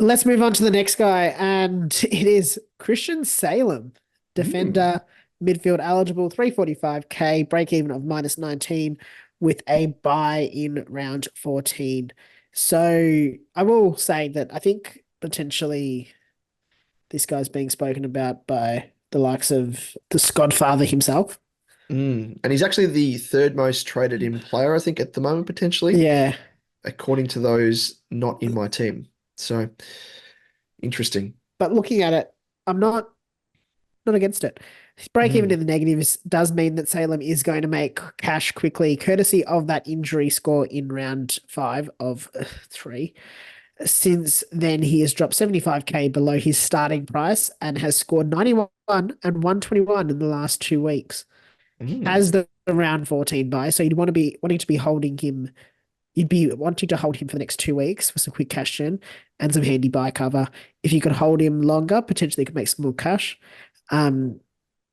Let's move on to the next guy, and it is Christian Salem,
Mm.
defender, midfield eligible, 345k, break even of -19 with a buy in round 14. So I will say that I think potentially this guy's being spoken about by the likes of the Godfather himself.
And he's actually the third most traded in player, I think, at the moment, potentially,
Yeah.
according to those not in my team. So interesting.
But looking at it, I'm not against it. His break even
Mm.
in the negatives does mean that Salem is going to make cash quickly, courtesy of that injury score in round 5 of 3. Since then, he has dropped 75k below his starting price and has scored 91 and 121 in the last 2 weeks.
Mm.
Has the round 14 buy, so you'd want to be wanting to be holding him. You'd be wanting to hold him for the next 2 weeks for some quick cash gen and some handy buy cover. If you could hold him longer, potentially you could make some more cash.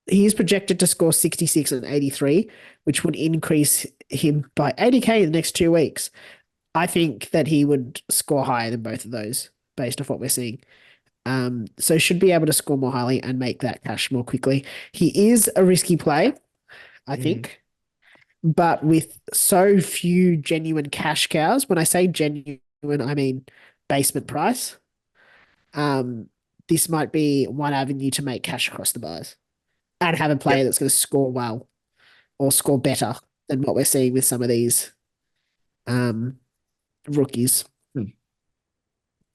He is projected to score 66 and 83, which would increase him by 80k in the next 2 weeks. I think that he would score higher than both of those based off what we're seeing. So should be able to score more highly and make that cash more quickly. He is a risky play, I
Mm.
think, but with so few genuine cash cows, when I say genuine, I mean basement price, um, this might be one avenue to make cash across the buys and have a player
Yep.
that's going to score well or score better than what we're seeing with some of these rookies.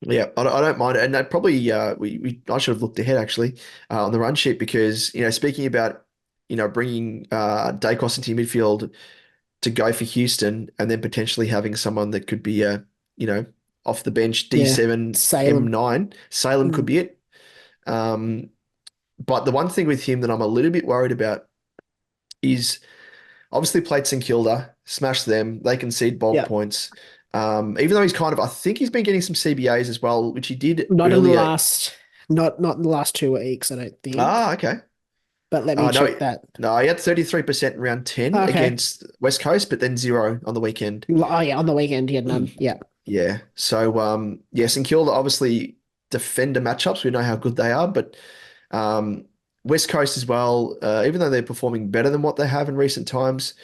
Yeah, I don't mind it, and that probably I should have looked ahead actually on the run sheet because speaking about bringing Dacos into your midfield to go for Houston and then potentially having someone that could be a off the bench
Yeah,
D7
Salem.
M9 Salem could
Mm,
be it. Um, but the one thing with him that I'm a little bit worried about is obviously played St Kilda, smashed them. They concede bulk
yeah,
points. Even though I think he's been getting some CBAs as well, which he did
not in the
earlier.
last, not in the last 2 weeks, I don't think.
Ah, okay.
But let me
No,
check that.
no, he had 33% in round 10
Okay.
against West Coast, but then zero on the weekend.
Oh yeah, on the weekend he had none. Yeah,
Yeah. So, yes, and Kilda obviously defender matchups. We know how good they are, but um, West Coast as well, even though they're performing better than what they have in recent times,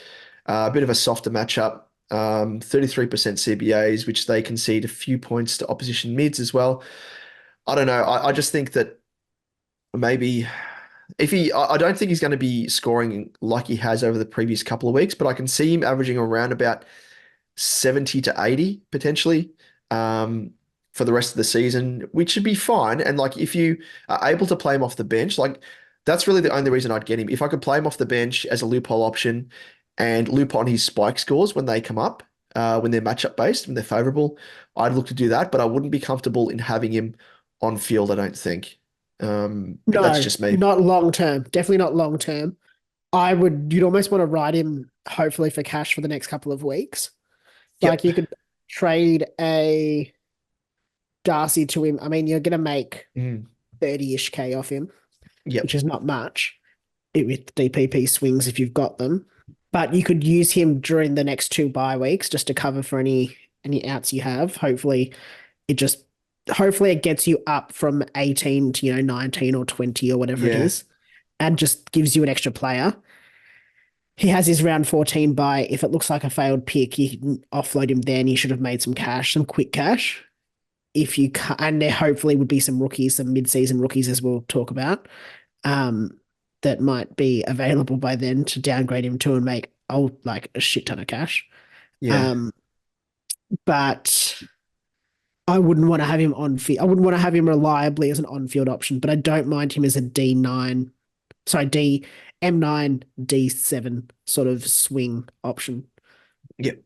a bit of a softer matchup. 33% CBAs, which they concede a few points to opposition mids as well. I don't know. I just think that maybe I don't think he's going to be scoring like he has over the previous couple of weeks, but I can see him averaging around about 70 to 80 potentially for the rest of the season, which should be fine. And like if you are able to play him off the bench, like that's really the only reason I'd get him. If I could play him off the bench as a loophole option and loop on his spike scores when they come up, when they're matchup based, when they're favorable, I'd look to do that, but I wouldn't be comfortable in having him on field, I don't think. But that's
no,
just me.
not long term. Definitely not long term. You'd almost want to ride him, hopefully for cash for the next couple of weeks. Like
Yep.
you could trade a Darcy to him. I mean, you're gonna make
Mm.
30-ish K off him, which
Yep.
is not much with DPP swings if you've got them. But you could use him during the next 2 bye weeks just to cover for any outs you have. It just hopefully it gets you up from 18 to 19 or 20 or whatever it
Yeah.
is, and just gives you an extra player. He has his round 14 bye. If it looks like a failed pick, you can offload him then. You should have made some cash, some quick cash. If you can, and there hopefully would be some rookies, some mid-season rookies, as we'll talk about, that might be available by then to downgrade him to and make like a shit ton of cash.
Yeah.
Um, but I wouldn't want to have him on field. I wouldn't want to have him reliably as an on-field option, but I don't mind him as a D9, sorry, M9, D7 sort of swing option.
Yep.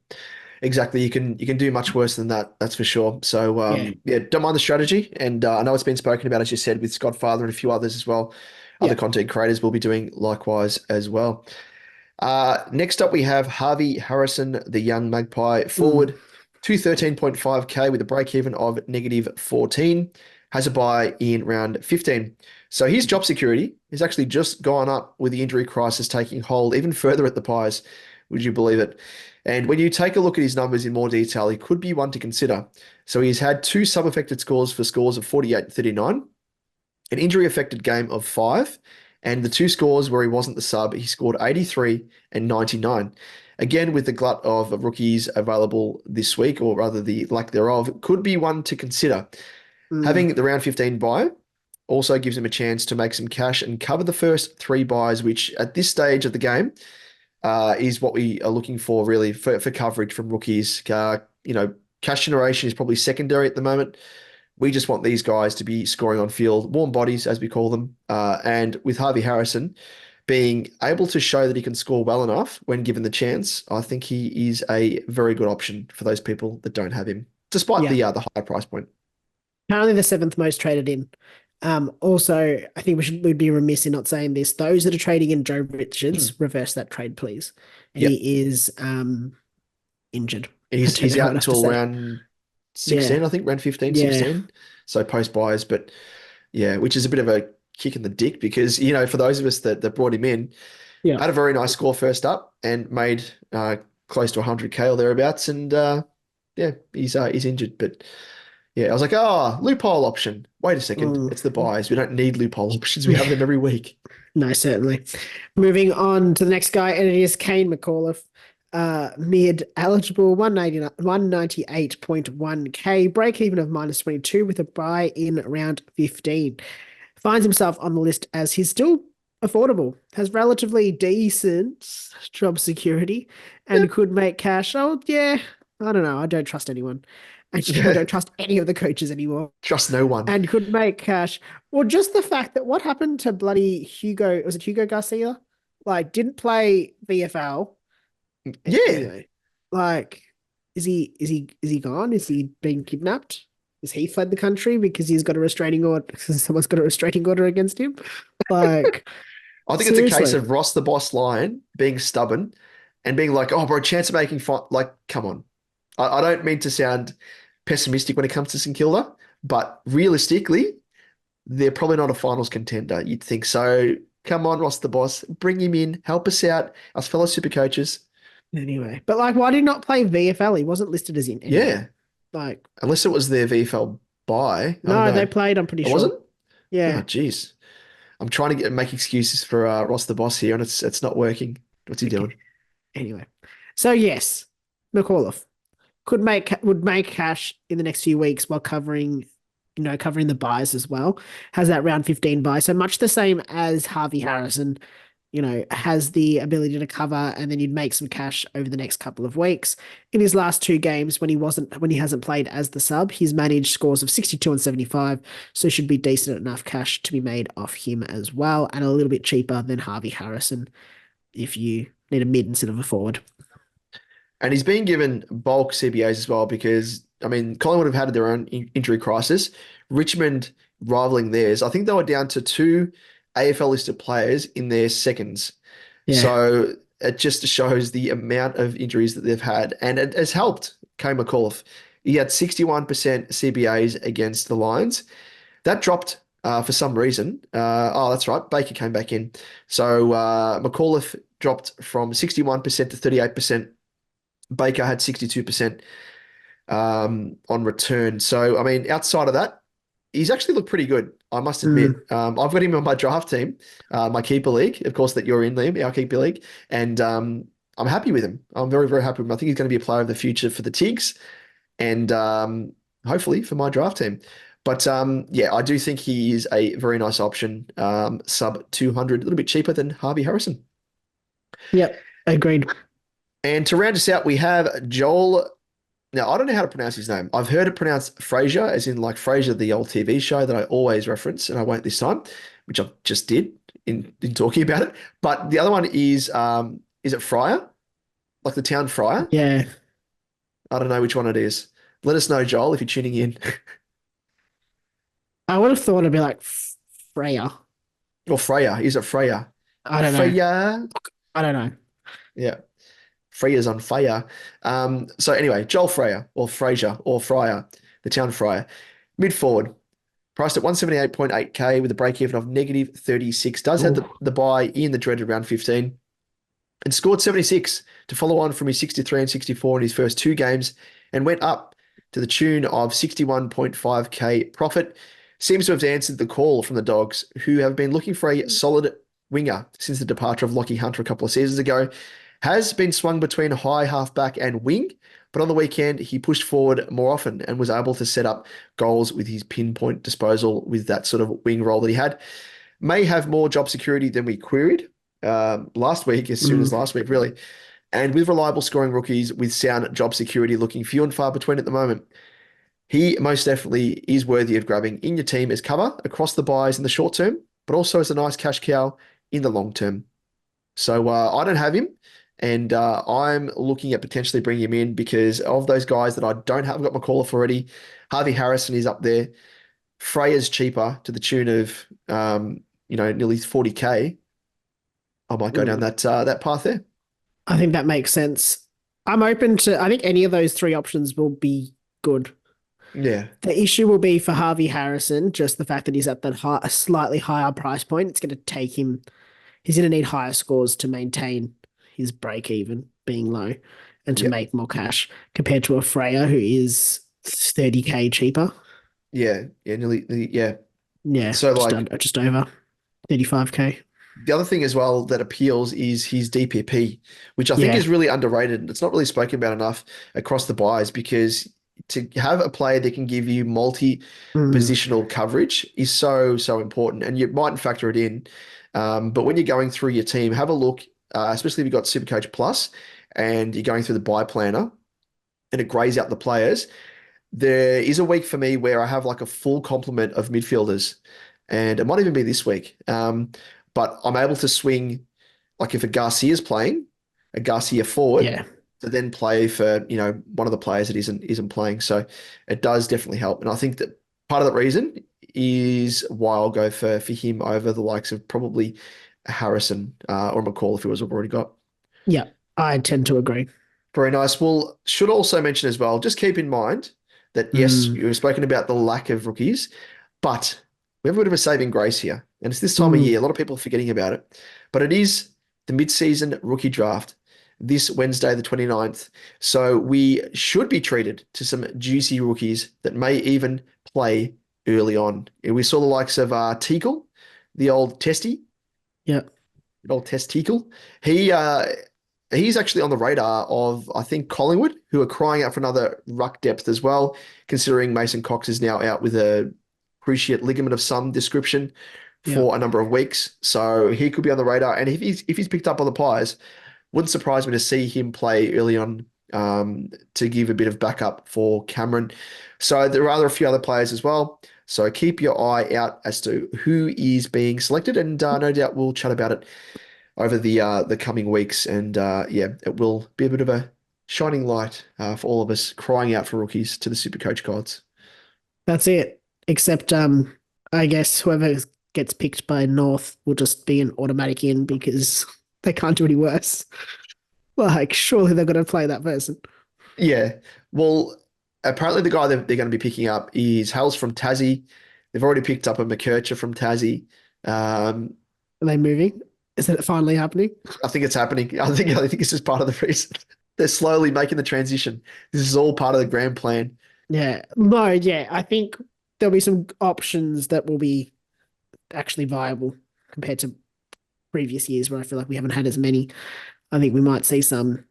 Exactly. You can do much worse than that, that's for sure. So
Yeah.
yeah, don't mind the strategy. And I know it's been spoken about, as you said, with Scott Father and a few others as well. Other
Yeah.
content creators will be doing likewise as well. Next up, we have Harvey Harrison, the young Magpie forward, 213.5K with a break even of -14. Has a buy in round 15. So his job security has actually just gone up with the injury crisis taking hold even further at the Pies. Would you believe it? And when you take a look at his numbers in more detail, he could be one to consider. So he's had two sub-affected scores for scores of 48 and 39, an injury-affected game of 5, and the two scores where he wasn't the sub, he scored 83 and 99. Again, with the glut of rookies available this week, or rather the lack thereof, could be one to consider. Having the round 15 buy also gives him a chance to make some cash and cover the first 3 buys, which at this stage of the game is what we are looking for really for coverage from rookies. Cash generation is probably secondary at the moment. We just want these guys to be scoring on field, warm bodies as we call them. And with Harvey Harrison being able to show that he can score well enough when given the chance, I think he is a very good option for those people that don't have him, despite the higher price point.
Currently the 7th most traded in. Also, I think we'd be remiss in not saying this. Those that are trading in Joe Richards, reverse that trade, please.
Yep.
He is injured.
He's
know
out
what else to
until
say.
round 16,
Yeah.
I think, round 15,
Yeah.
16. So post buys, but yeah, which is a bit of a kick in the dick because, for those of us that brought him in,
Yeah.
had a very nice score first up and made close to 100K or thereabouts. And yeah, he's injured. But yeah, I was like, loophole option. Wait a second. It's the buys. We don't need loophole options. We have them every week.
No, certainly. Moving on to the next guy, and it is Kane McAuliffe. Mid eligible 198.1k, break even of -22 with a buy in round 15. Finds himself on the list as he's still affordable, has relatively decent job security, and could make cash. Oh, yeah. I don't know. I don't trust anyone. Actually, I
Yeah.
don't trust any of the coaches anymore.
Trust no one.
And could make cash. Well, just the fact that what happened to bloody Hugo, was it Hugo Garcia? Like, didn't play VFL.
Yeah.
Anyway, like, is he gone? Is he being kidnapped? Is he fled the country because he's got a restraining order? Because someone's got a restraining order against him? Like,
I think it's a case
seriously.
of Ross the Boss Lion being stubborn and being like, oh, bro, chance of making fun. Like, come on. I don't mean to sound pessimistic when it comes to St Kilda, but realistically, they're probably not a finals contender. You'd think so. Come on, Ross the Boss, bring him in, help us out, us fellow super coaches.
Anyway, but like, why did he not play VFL? He wasn't listed as in anywhere.
Yeah,
Like,
unless it was their VFL buy. I don't
no,
know.
they played, I'm pretty
It
sure.
wasn't? Oh,
Yeah.
jeez. I'm trying to make excuses for Ross the Boss here, and it's not working. What's he
Okay.
doing?
Anyway. So yes, McAuliffe would make cash in the next few weeks while covering the buys as well. Has that round 15 buy. So much the same as Harvey Harrison, has the ability to cover, and then you'd make some cash over the next couple of weeks. In his last two games, when he hasn't played as the sub, he's managed scores of 62 and 75, so should be decent enough cash to be made off him as well, and a little bit cheaper than Harvey Harrison if you need a mid instead of a forward.
And he's been given bulk CBAs as well because, I mean, Collingwood have had their own injury crisis. Richmond rivaling theirs. I think they were down to 2 AFL listed players in their seconds.
Yeah.
So it just shows the amount of injuries that they've had. And it has helped Kane McAuliffe. He had 61% CBAs against the Lions. That dropped for some reason. That's right. Baker came back in. So McAuliffe dropped from 61% to 38%. Baker had 62% on return. So, I mean, outside of that, he's actually looked pretty good, I must admit. I've got him on my draft team, my keeper league, of course, that you're in, Liam, our keeper league. And I'm happy with him. I'm very, very happy with him. I think he's going to be a player of the future for the Tigs and hopefully for my draft team. But yeah, I do think he is a very nice option, sub 200, a little bit cheaper than Harvey Harrison.
Yep, agreed.
And to round us out, we have Joel. Now, I don't know how to pronounce his name. I've heard it pronounced Frasier, as in like Frasier, the old TV show that I always reference, and I won't this time, which I just did in talking about it. But the other one is it Fryer? Like the town Fryer?
Yeah.
I don't know which one it is. Let us know, Joel, if you're tuning in.
I would have thought it'd be like Freya.
Or Freya. Is it Freya?
I don't know.
Freya.
I don't know.
Yeah. Freya's on fire. So anyway, Joel Fryer or Fraser or Fryer, the town Fryer. Mid forward, priced at 178.8k with a break even of -36. Does have the buy in the dreaded round 15 and scored 76 to follow on from his 63 and 64 in his first 2 games and went up to the tune of 61.5k profit. Seems to have answered the call from the Dogs, who have been looking for a solid winger since the departure of Lockie Hunter a couple of seasons ago. Has been swung between high halfback and wing, but on the weekend he pushed forward more often and was able to set up goals with his pinpoint disposal with that sort of wing role that he had. May have more job security than we queried last week, as soon as last week, really. And with reliable scoring rookies with sound job security looking few and far between at the moment, he most definitely is worthy of grabbing in your team as cover across the buys in the short term, but also as a nice cash cow in the long term. So I don't have him. And I'm looking at potentially bringing him in because of those guys that I don't have. I've got McAuliffe already. Harvey Harrison is up there. Freya's cheaper to the tune of, nearly 40k. I might go down that path there.
I think that makes sense. I'm open to, I think any of those 3 options will be good.
Yeah.
The issue will be for Harvey Harrison, just the fact that he's at that slightly higher price point. It's going to take him, he's going to need higher scores to maintain his break even being low and to make more cash compared to a Freya who is 30k cheaper.
Yeah. Yeah. Nearly. Yeah.
Yeah.
So
just over 35k.
The other thing as well that appeals is his DPP, which I think
Yeah.
is really underrated. It's not really spoken about enough across the buys because to have a player that can give you
Mm,
multi-positional coverage is so, so important. And you mightn't factor it in. But when you're going through your team, have a look, especially if you've got Supercoach Plus and you're going through the buy planner and it grays out the players. There is a week for me where I have like a full complement of midfielders, and it might even be this week. But I'm able to swing, like if a Garcia's playing, a Garcia forward,
yeah.
to then play for, one of the players that isn't playing. So it does definitely help. And I think that part of the reason is why I'll go for him over the likes of probably Harrison or McCall if it was already got.
Yeah. I tend to agree.
Very nice. Well, should also mention as well, just keep in mind that yes,
Mm,
you've spoken about the lack of rookies, but we have a bit of a saving grace here. And it's this time of
mm,
year. A lot of people are forgetting about it. But it is the mid-season rookie draft this Wednesday, the 29th. So we should be treated to some juicy rookies that may even play early on. We saw the likes of Teagle, the old Testy,
yeah.
the old Testicle. He's actually on the radar of, I think, Collingwood, who are crying out for another ruck depth as well, considering Mason Cox is now out with a cruciate ligament of some description
Yeah.
for a number of weeks. So he could be on the radar. And if he's picked up on the Pies, wouldn't surprise me to see him play early on to give a bit of backup for Cameron. So there are a few other players as well. So keep your eye out as to who is being selected, and no doubt we'll chat about it over the coming weeks. And yeah, it will be a bit of a shining light for all of us crying out for rookies to the Supercoach gods.
That's it. Except, I guess whoever gets picked by North will just be an automatic in because they can't do any worse. Like, surely they're going to play that person.
Yeah, well, apparently the guy that they're going to be picking up is hails from Tassie. They've already picked up a McKercher from Tassie. Um,
Are they moving? Is it finally happening?
I think it's happening. I think this is part of the reason. They're slowly making the transition. This is all part of the grand plan.
Yeah. No, yeah. I think there'll be some options that will be actually viable compared to previous years where I feel like we haven't had as many. I think we might see some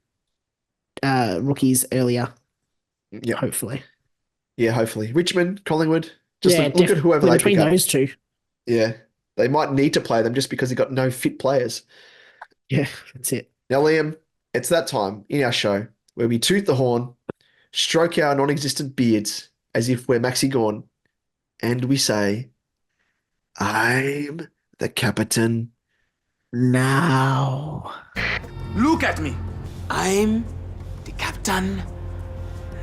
rookies earlier,
Yeah,
hopefully.
yeah, hopefully. Richmond, Collingwood, just
Yeah,
look at whoever
definitely
they
between
pick up.
those two.
Yeah, they might need to play them just because they've got no fit players.
Yeah, that's it.
Now, Liam, it's that time in our show where we toot the horn, stroke our non-existent beards as if we're Maxi Gawn, and we say, I'm the captain.
Now.
Look at me.
I'm the captain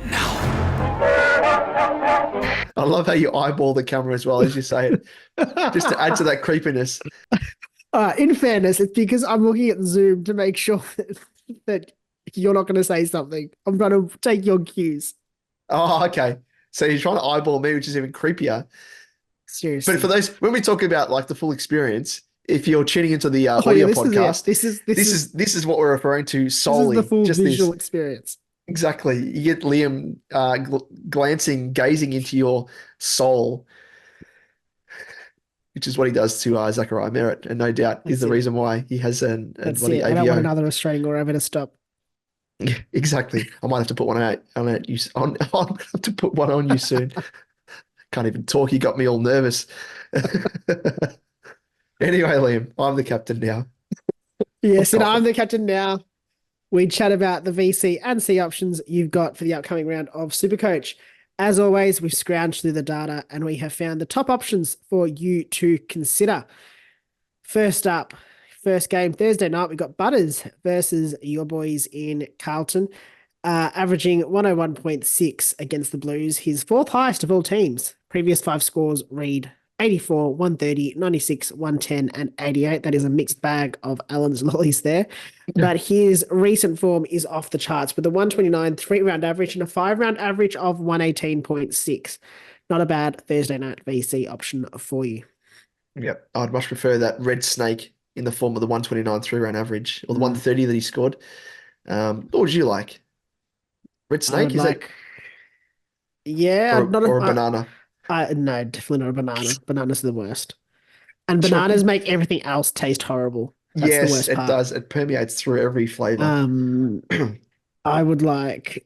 now.
I love how you eyeball the camera as well as you say it, just to add to that creepiness.
In fairness, it's because I'm looking at Zoom to make sure that you're not going to say something. I'm trying to take your cues.
Oh, okay. So you're trying to eyeball me, which is even creepier.
Seriously.
But for those, when we talk about like the full experience, if you're tuning into the
Oh,
audio
yeah, this
podcast,
is it.
this is what we're referring to solely.
This is the full
just
visual
this.
experience.
Exactly. You get Liam gazing into your soul, which is what he does to Zachariah Merritt, and no doubt is
That's
the
it.
reason why he has a
That's
bloody
it. I don't want
AVO.
another Australian or ever to stop.
Exactly. I might have to put one on you. I'll have to put one on you soon. Can't even talk. You got me all nervous. Anyway, Liam, I'm the captain now.
Yes, and
Oh,
I'm the captain now. We chat about the VC and C options you've got for the upcoming round of Supercoach. As always, we've scrounged through the data and we have found the top options for you to consider. First up, first game Thursday night, we've got Butters versus your boys in Carlton, averaging 101.6 against the Blues, his fourth highest of all teams. Previous 5 scores read 84, 130, 96, 110, and 88. That is a mixed bag of Allen's lollies there. But his recent form is off the charts with a 129 3-round average and a 5-round average of 118.6. Not a bad Thursday night VC option for you.
Yep. I'd much prefer that red snake in the form of the 129 3-round average or the 130 that he scored. What would you like? Red
I
snake?
would
Is
like,
it
yeah,
or a banana?
no, definitely not a banana. Bananas are the worst. And bananas
Chocolate.
make everything else taste horrible. That's the
Yes,
worst
it
part.
does. It permeates through every flavor.
I would like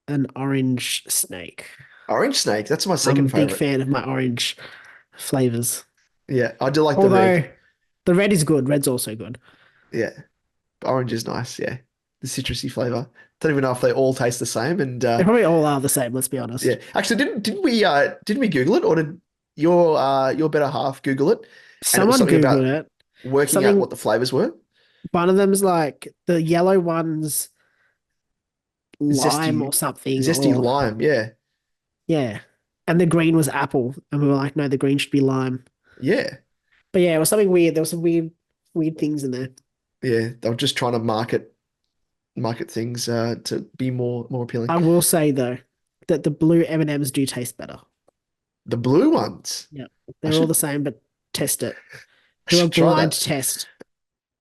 an orange snake.
Orange snake. That's my
I'm a
second
big
favorite.
fan of my orange flavors.
Yeah, I do like the
Although
red.
the red is good. Red's also good.
Yeah, orange is nice. Yeah, the citrusy flavor. Don't even know if they all taste the same. And
They probably all are the same, let's be honest.
yeah, actually, didn't we Google it, or did your better half Google it? And it was
Someone
something about
Googled it.
working out what the flavors were.
One of them's like the yellow one's lime
Zesty,
or something.
zesty
Or
lime. Yeah,
yeah. And the green was apple. And we were like, no, the green should be lime.
yeah,
But yeah, it was something weird. There was some weird things in there.
yeah. They were just trying to market things to be more appealing.
I will say though that the blue M&Ms do taste better.
The blue ones.
Yeah.
I
They're all
should,
the same, but test it.
I
Do a
should try
blind
that
test.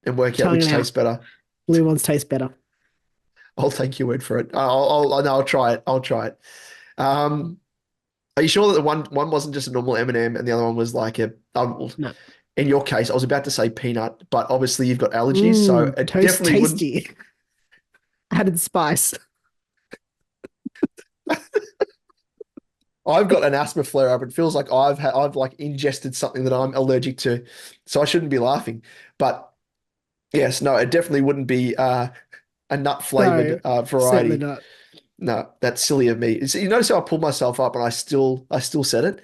and work out
Telling
which
you now.
tastes better.
Blue ones taste better.
I'll take your word for it. I'll try it. I'll try it. Are you sure that the one wasn't just a normal M&M and the other one was like a
No.
in your case, I was about to say peanut, but obviously you've got allergies, so it
Toast
definitely wouldn't.
tasty. Added spice.
I've got an asthma flare up. It feels like I've like ingested something that I'm allergic to, so I shouldn't be laughing. But yes, no, it definitely wouldn't be a nut flavored
Certainly
variety.
not.
No, that's silly of me. You notice how I pulled myself up and I still said it.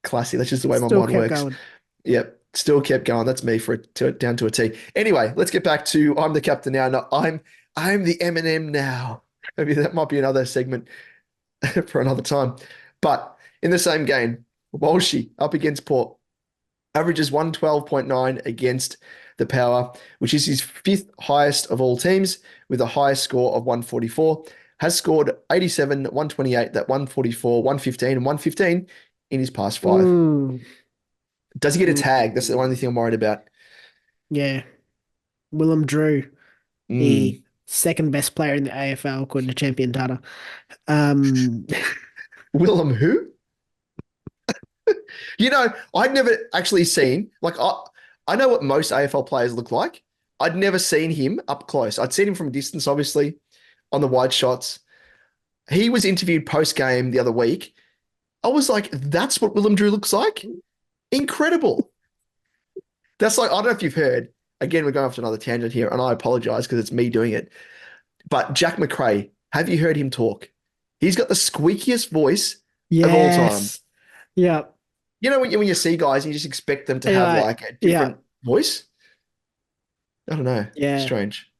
Classy. That's just the way my
Still
mind
kept
works.
going.
Yep, still kept going. That's me down to a T. Anyway, let's get back to I'm the captain now. No, I'm the M&M now. Maybe that might be another segment for another time. But in the same game, Walshy up against Port averages 112.9 against the Power, which is his fifth highest of all teams, with a highest score of 144. Has scored 87, 128, that 144, 115, and 115 in his past five. Does he get a tag? That's the only thing I'm worried about.
Yeah. Willem Drew, the second best player in the AFL according to Champion Data.
Willem who? I'd never actually seen, like, I know what most AFL players look like. I'd never seen him up close. I'd seen him from a distance, obviously, on the wide shots. He was interviewed post-game the other week. I was like, that's what Willem Drew looks like? Incredible. That's like, I don't know if you've heard, again, we're going off to another tangent here, and I apologize because it's me doing it. But Jack McRae, have you heard him talk? He's got the squeakiest voice of all time.
Yeah.
You know, when you see guys and you just expect them to have like a different voice? I don't know.
Yeah.
Strange.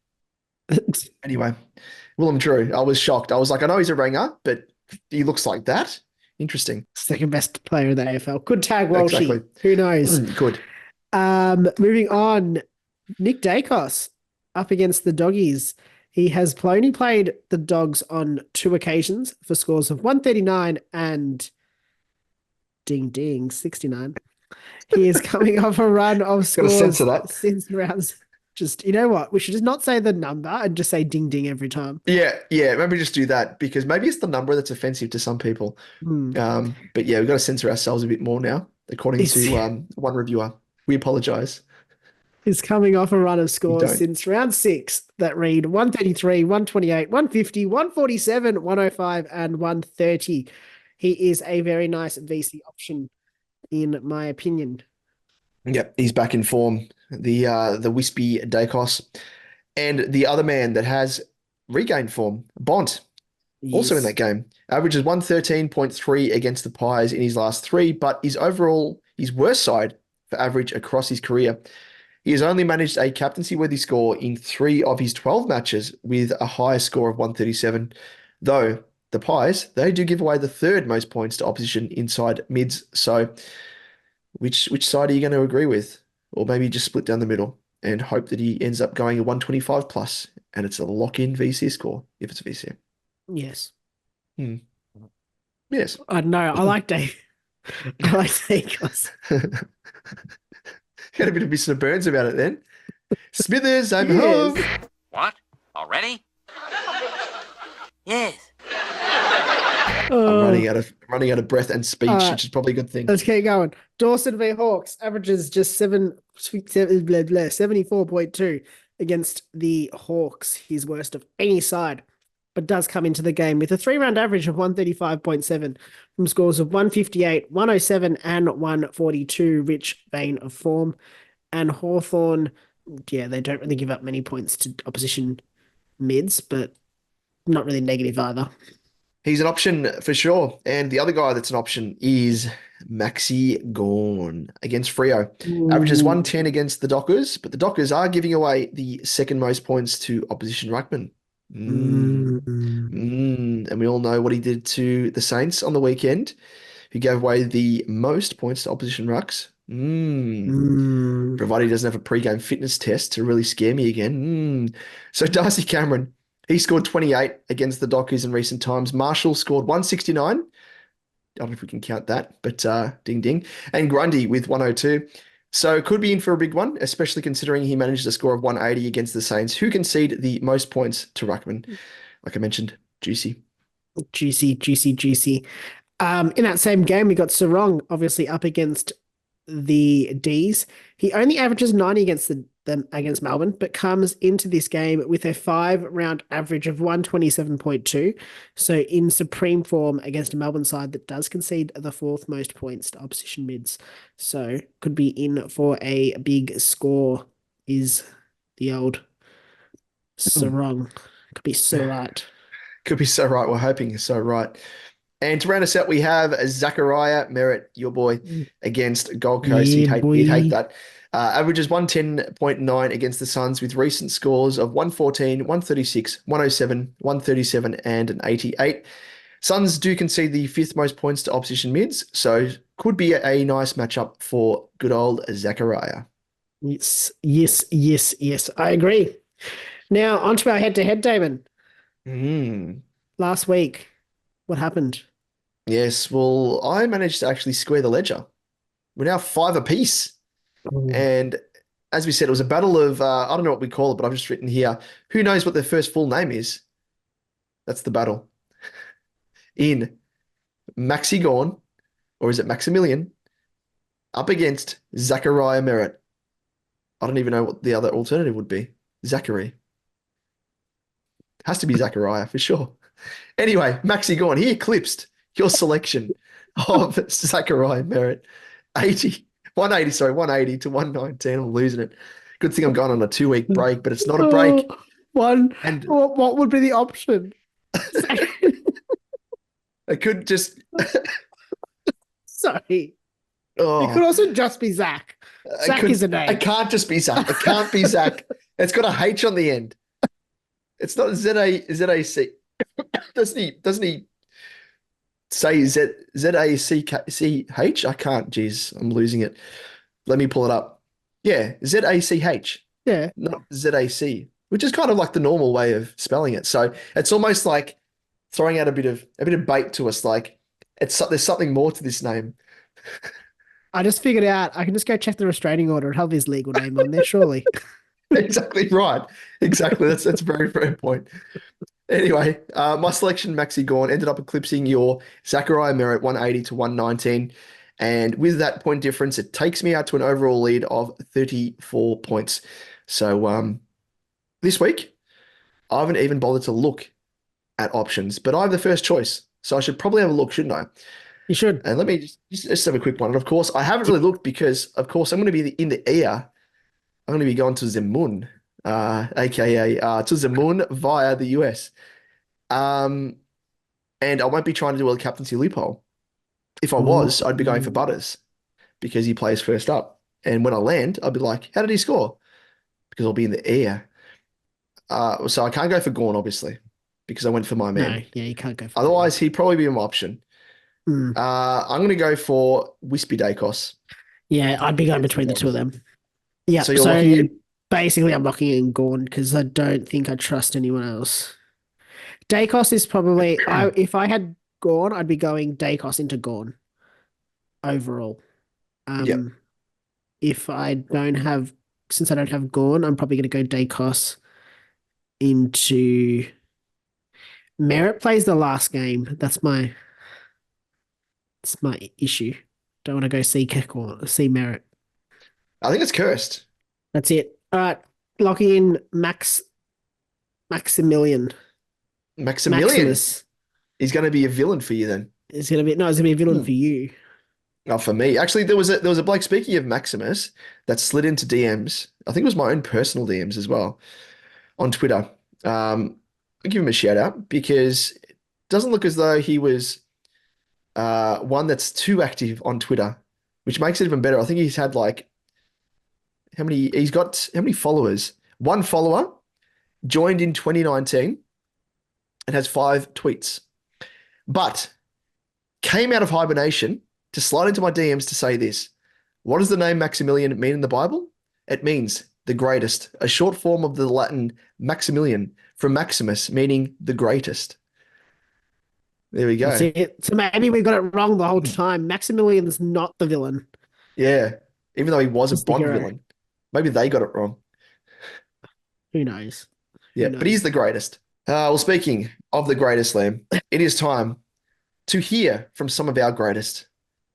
Anyway, Willem Drew, I was shocked. I was like, I know he's a ringer, but he looks like that. Interesting.
Second best player in the AFL. Could tag Walshy.
Exactly.
Who knows?
Good.
Moving on, Nick Dacos up against the Doggies. He has only played the Dogs on 2 occasions for scores of 139 and ding ding 69. He is coming off a run of scores
censor that.
since rounds. Just, you know what? We should just not say the number and just say ding ding every time.
Yeah. Maybe just do that because maybe it's the number that's offensive to some people. But yeah, we've got to censor ourselves a bit more now, according to one reviewer. We apologize.
He's coming off a run of scores since round 6 that read 133, 128, 150, 147, 105, and 130. He is a very nice VC option, in my opinion.
Yep, he's back in form. The wispy Dacos. And the other man that has regained form, Bont, also in that game. Averages 113.3 against the Pies in his last 3, but his worst side for average across his career. He has only managed a captaincy-worthy score in 3 of his 12 matches with a higher score of 137, though the Pies, they do give away the 3rd most points to opposition inside mids. So which side are you going to agree with? Or maybe just split down the middle and hope that he ends up going a 125 plus and it's a lock-in VC score if it's a VC.
Yes.
Yes.
I know. I like Dave. I like Dacos.
Had a bit of Mr. Burns about it then. Smithers, I'm home.
What? Already? Yes.
Oh,
running out of breath and speech,
uh,
which is probably a good thing.
let's keep going. Dawson v Hawks averages just 74.2 against the Hawks, his worst of any side, but does come into the game with a 3-round average of 135.7 from scores of 158, 107, and 142, rich vein of form. And Hawthorn, yeah, they don't really give up many points to opposition mids, but not really negative either.
He's an option for sure. And the other guy that's an option is Maxi Gawn against Freo. Averages 110 against the Dockers, but the Dockers are giving away the second most points to opposition ruckmen. And we all know what he did to the Saints on the weekend, who gave away the most points to opposition rucks. Provided he doesn't have a pre-game fitness test to really scare me again. So Darcy Cameron, he scored 28 against the Dockers in recent times. Marshall scored 169. I don't know if we can count that, but ding ding. And Grundy with 102. So could be in for a big one, especially considering he managed a score of 180 against the Saints, who concede the most points to ruckman. Like I mentioned, juicy.
Juicy. In that same game, we got Sarong obviously up against the D's. He only averages 90 against them against Melbourne, but comes into this game with a 5-round average of 127.2. So in supreme form against a Melbourne side that does concede the 4th most points to opposition mids. So could be in for a big score is the old Sarong. Could be so right.
Could be so right. We're hoping you're so right. And to round us out, we have Zachariah Merritt, your boy, against Gold Coast.
Yeah,
He'd hate
boy.
that. Averages 110.9 against the Suns with recent scores of 114, 136, 107, 137, and an 88. Suns do concede the 5th most points to opposition mids, so could be a nice matchup for good old Zachariah.
Yes. I agree. Now, on to our head-to-head, Damon. Last week, what happened?
Yes, well, I managed to actually square the ledger. We're now 5 apiece. And as we said, it was a battle of, I don't know what we call it, but I've just written here, who knows what their first full name is? That's the battle. In Maxi Gawn, or is it Maximilian, up against Zachariah Merritt. I don't even know what the other alternative would be. Zachary. Has to be Zachariah for sure. Anyway, Maxi Gawn, he eclipsed your selection of Zachariah Merritt. 180 to 119. I'm losing it. Good thing I'm going on a 2-week break, but it's not a break.
And what would be the option?
I could just.
Sorry.
Oh,
It could also just be Zach. Zach is a name.
It can't just be Zach. It can't be Zach. It's got a H on the end. It's not Z-A-C. Doesn't he say Z-A-C-H? I can't. Jeez, I'm losing it. Let me pull it up. Yeah, Z-A-C-H.
Yeah.
Not Z-A-C, which is kind of like the normal way of spelling it. So it's almost like throwing out a bit of bait to us. Like there's something more to this name.
I just figured out I can just go check the restraining order and have his legal name on there, surely.
Exactly right. Exactly. That's a very fair point. Anyway, my selection, Maxi Gawn, ended up eclipsing your Zachariah Merritt 180 to 119. And with that point difference, it takes me out to an overall lead of 34 points. So this week, I haven't even bothered to look at options, but I have the first choice. So I should probably have a look, shouldn't I?
You should.
And let me just have a quick one. And of course, I haven't really looked because, of course, I'm going to be in the air. I'm going to be going to the moon, aka to the moon via the US. And I won't be trying to do a captaincy loophole. If I was, I'd be going for Butters because he plays first up. And when I land, I'd be like, how did he score? Because I'll be in the air. So I can't go for Gawn, obviously, because I went for my man.
No, yeah, you can't go for
Otherwise, he'd probably be an option.
Mm.
I'm going to go for Wispy Dacos.
Yeah, I'd be going between the two of them. Yeah,
So you're locking in?
basically I'm locking in Gawn because I don't think I trust anyone else. Dacos is probably, if I had Gawn, I'd be going Dacos into Gawn overall.
Yep.
If I don't have, since I don't have Gawn, I'm probably going to go Dacos into Merritt plays the last game. That's my It's my issue. Don't want to go see Keck or see Merritt.
I think it's cursed.
That's it. All right. Locking in Maximilian.
Maximilian.
Maximus
He's going to be a villain for you then.
is going to be, no, it's going to be a villain for you.
Not for me. Actually, there was a bloke, speaking of Maximus, that slid into DMs. I think it was my own personal DMs as well on Twitter. I'll give him a shout out because it doesn't look as though he was one that's too active on Twitter, which makes it even better. I think he's had like how many followers? One follower joined in 2019 and has 5 tweets, but came out of hibernation to slide into my DMs to say this. What does the name Maximilian mean in the Bible? It means the greatest, a short form of the Latin Maximilian from Maximus, meaning the greatest. There we go.
That's it. So maybe we got it wrong the whole time. Maximilian's not the villain.
Yeah, even though he was
He's
a
the
Bond
hero.
villain. Maybe they got it wrong.
Who knows?
Yeah,
Who
but he's
knows?
the greatest. Well, speaking of the greatest, Liam, it is time to hear from some of our greatest.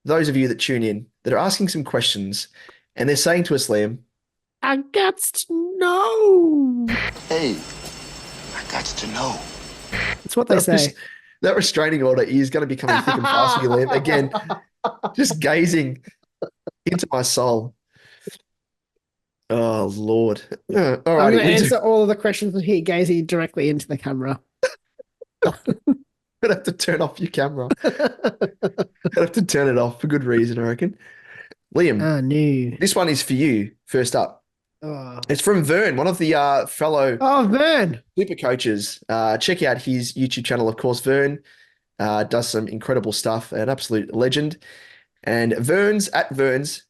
Those of you that tune in, that are asking some questions, and they're saying to us, Liam,
I got to know.
Hey, I got to know.
That's what they
that,
say.
that restraining order is going to be coming thick and fast for you, Liam. Again, just gazing into my soul. Oh, Lord. All
I'm
right.
going to answer all of the questions here, gazing directly into the camera.
I'd have to turn off your camera. I'd have to turn it off for good reason, I reckon. Liam,
No.
this one is for you, first up.
Oh,
It's from Vern, one of the fellow
Vern.
super coaches. Check out his YouTube channel, of course. Vern does some incredible stuff, an absolute legend. And Vern's _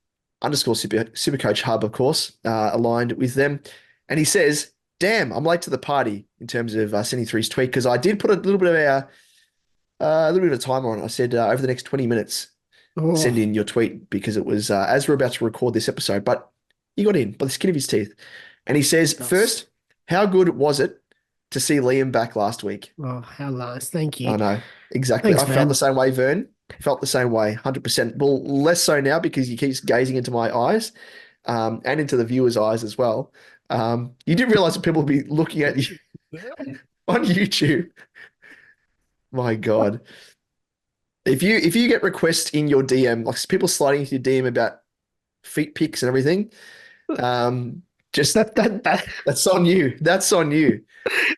super coach hub, of course, aligned with them. And he says, damn, I'm late to the party in terms of sending through his tweet, because I did put a little bit of a timer on it. I said over the next 20 minutes, send in your tweet, because it was as we're about to record this episode, but he got in by the skin of his teeth. And he says, first, how good was it to see Liam back last week?
Oh, how nice. Thank you.
I know, exactly.
Thanks,
I felt
Vern.
the same way, Vern. Felt the same way, 100%. Well, less so now because he keeps gazing into my eyes and into the viewers' eyes as well. You didn't realize that people will be looking at you on YouTube. My God. If you get requests in your DM, like people sliding into your DM about feet pics and everything, just that's on you. That's on you.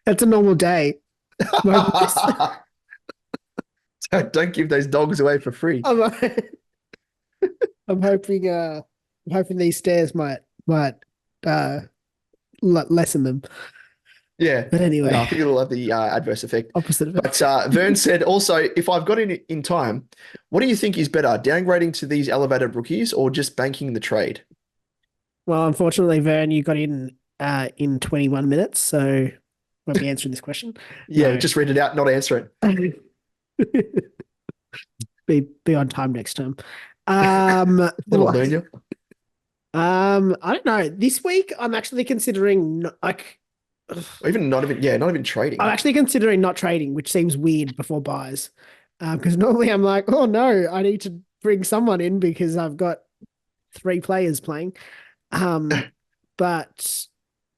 That's a normal day.
Don't give those dogs away for free.
I'm hoping these stairs might lessen them.
Yeah.
But anyway,
No, I think it'll have the adverse effect.
opposite of it.
But Vern said also, if I've got in time, what do you think is better, downgrading to these elevated rookies or just banking the trade?
Well, unfortunately, Vern, you got in 21 minutes, so won't be answering this question.
Yeah,
No.
just read it out, not answer it.
Be on time next time.
Little burn you.
I don't know. This week, I'm actually considering
Or even not even trading.
I'm actually considering not trading, which seems weird before buys. Because normally I'm like, oh no, I need to bring someone in because I've got 3 players playing. But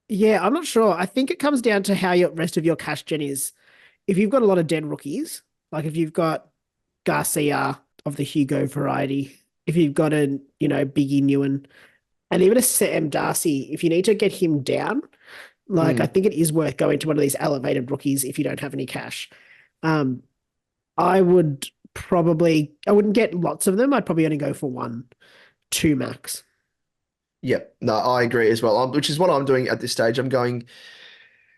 yeah, I'm not sure. I think it comes down to how your rest of your cash gen is. If you've got a lot of dead rookies, like if you've got Garcia of the Hugo variety, if you've got a Biggie Newen, and even a Sam Darcy, if you need to get him down, I think it is worth going to one of these elevated rookies if you don't have any cash. I wouldn't get lots of them. I'd probably only go for 1, 2 max.
Yep. No, I agree as well. Which is what I'm doing at this stage. I'm going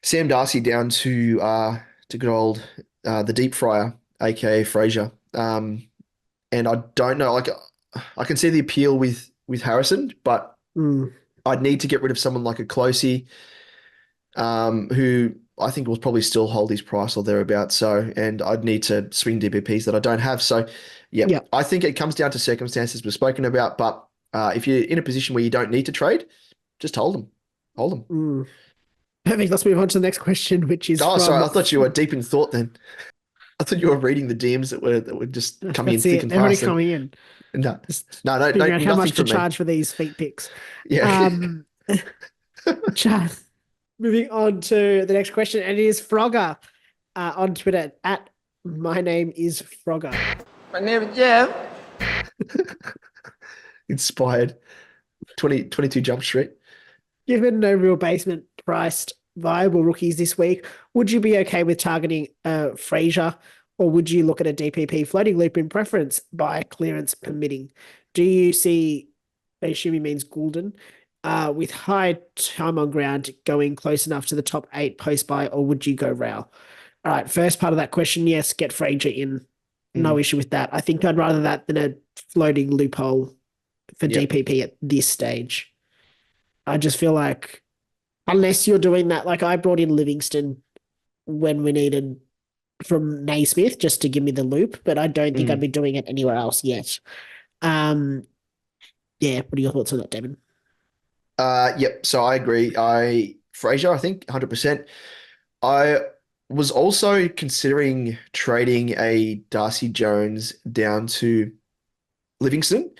Sam Darcy down to good old the deep fryer, aka Fraser. And I don't know, I can see the appeal with Harrison, but I'd need to get rid of someone like a Closey, who I think will probably still hold his price or thereabouts. So, and I'd need to swing DBPs that I don't have. So, yeah, I think it comes down to circumstances we've spoken about. But if you're in a position where you don't need to trade, just hold them. Hold them.
Perfect. Let's move on to the next question, which is
sorry. I thought you were deep in thought then. I thought you were reading the DMs that were just coming in
That's
thick
it.
and
They're already
fast.
coming in.
No,
Just
no,
figuring out how
nothing
much to
from me.
charge for these feet pics.
Yeah.
Cha- Moving on to the next question, and it is Frogger on Twitter at my name is Frogger.
My name is Jeff.
Inspired. 22 Jump Street.
Given no real basement priced viable rookies this week, would you be okay with targeting Fraser, or would you look at a DPP floating loop in preference by clearance permitting? Do you see, I assume he means Goulden, with high time on ground going close enough to the top 8 post buy, or would you go Rao? All right, first part of that question, yes, get Fraser in. No issue with that. I think I'd rather that than a floating loophole for DPP at this stage. I just feel like unless you're doing that, like I brought in Livingston when we needed from Naismith just to give me the loop, but I don't think I'd be doing it anywhere else yet. Yeah, what are your thoughts on that, David?
Yep. So I agree. Fraser, I think 100%. I was also considering trading a Darcy Jones down to Livingston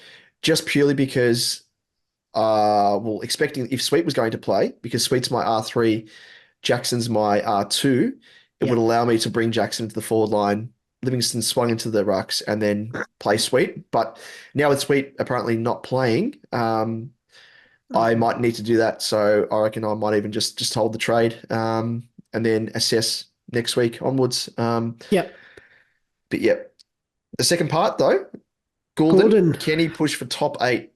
just purely because, well, expecting if Sweet was going to play, because Sweet's my R3, Jackson's my R2, it would allow me to bring Jackson into the forward line. Livingston swung into the rucks and then play Sweet. But now with Sweet apparently not playing, I might need to do that. So I reckon I might even just hold the trade and then assess next week onwards.
Yep.
But yeah, the second part though, Goulden, can he push for top 8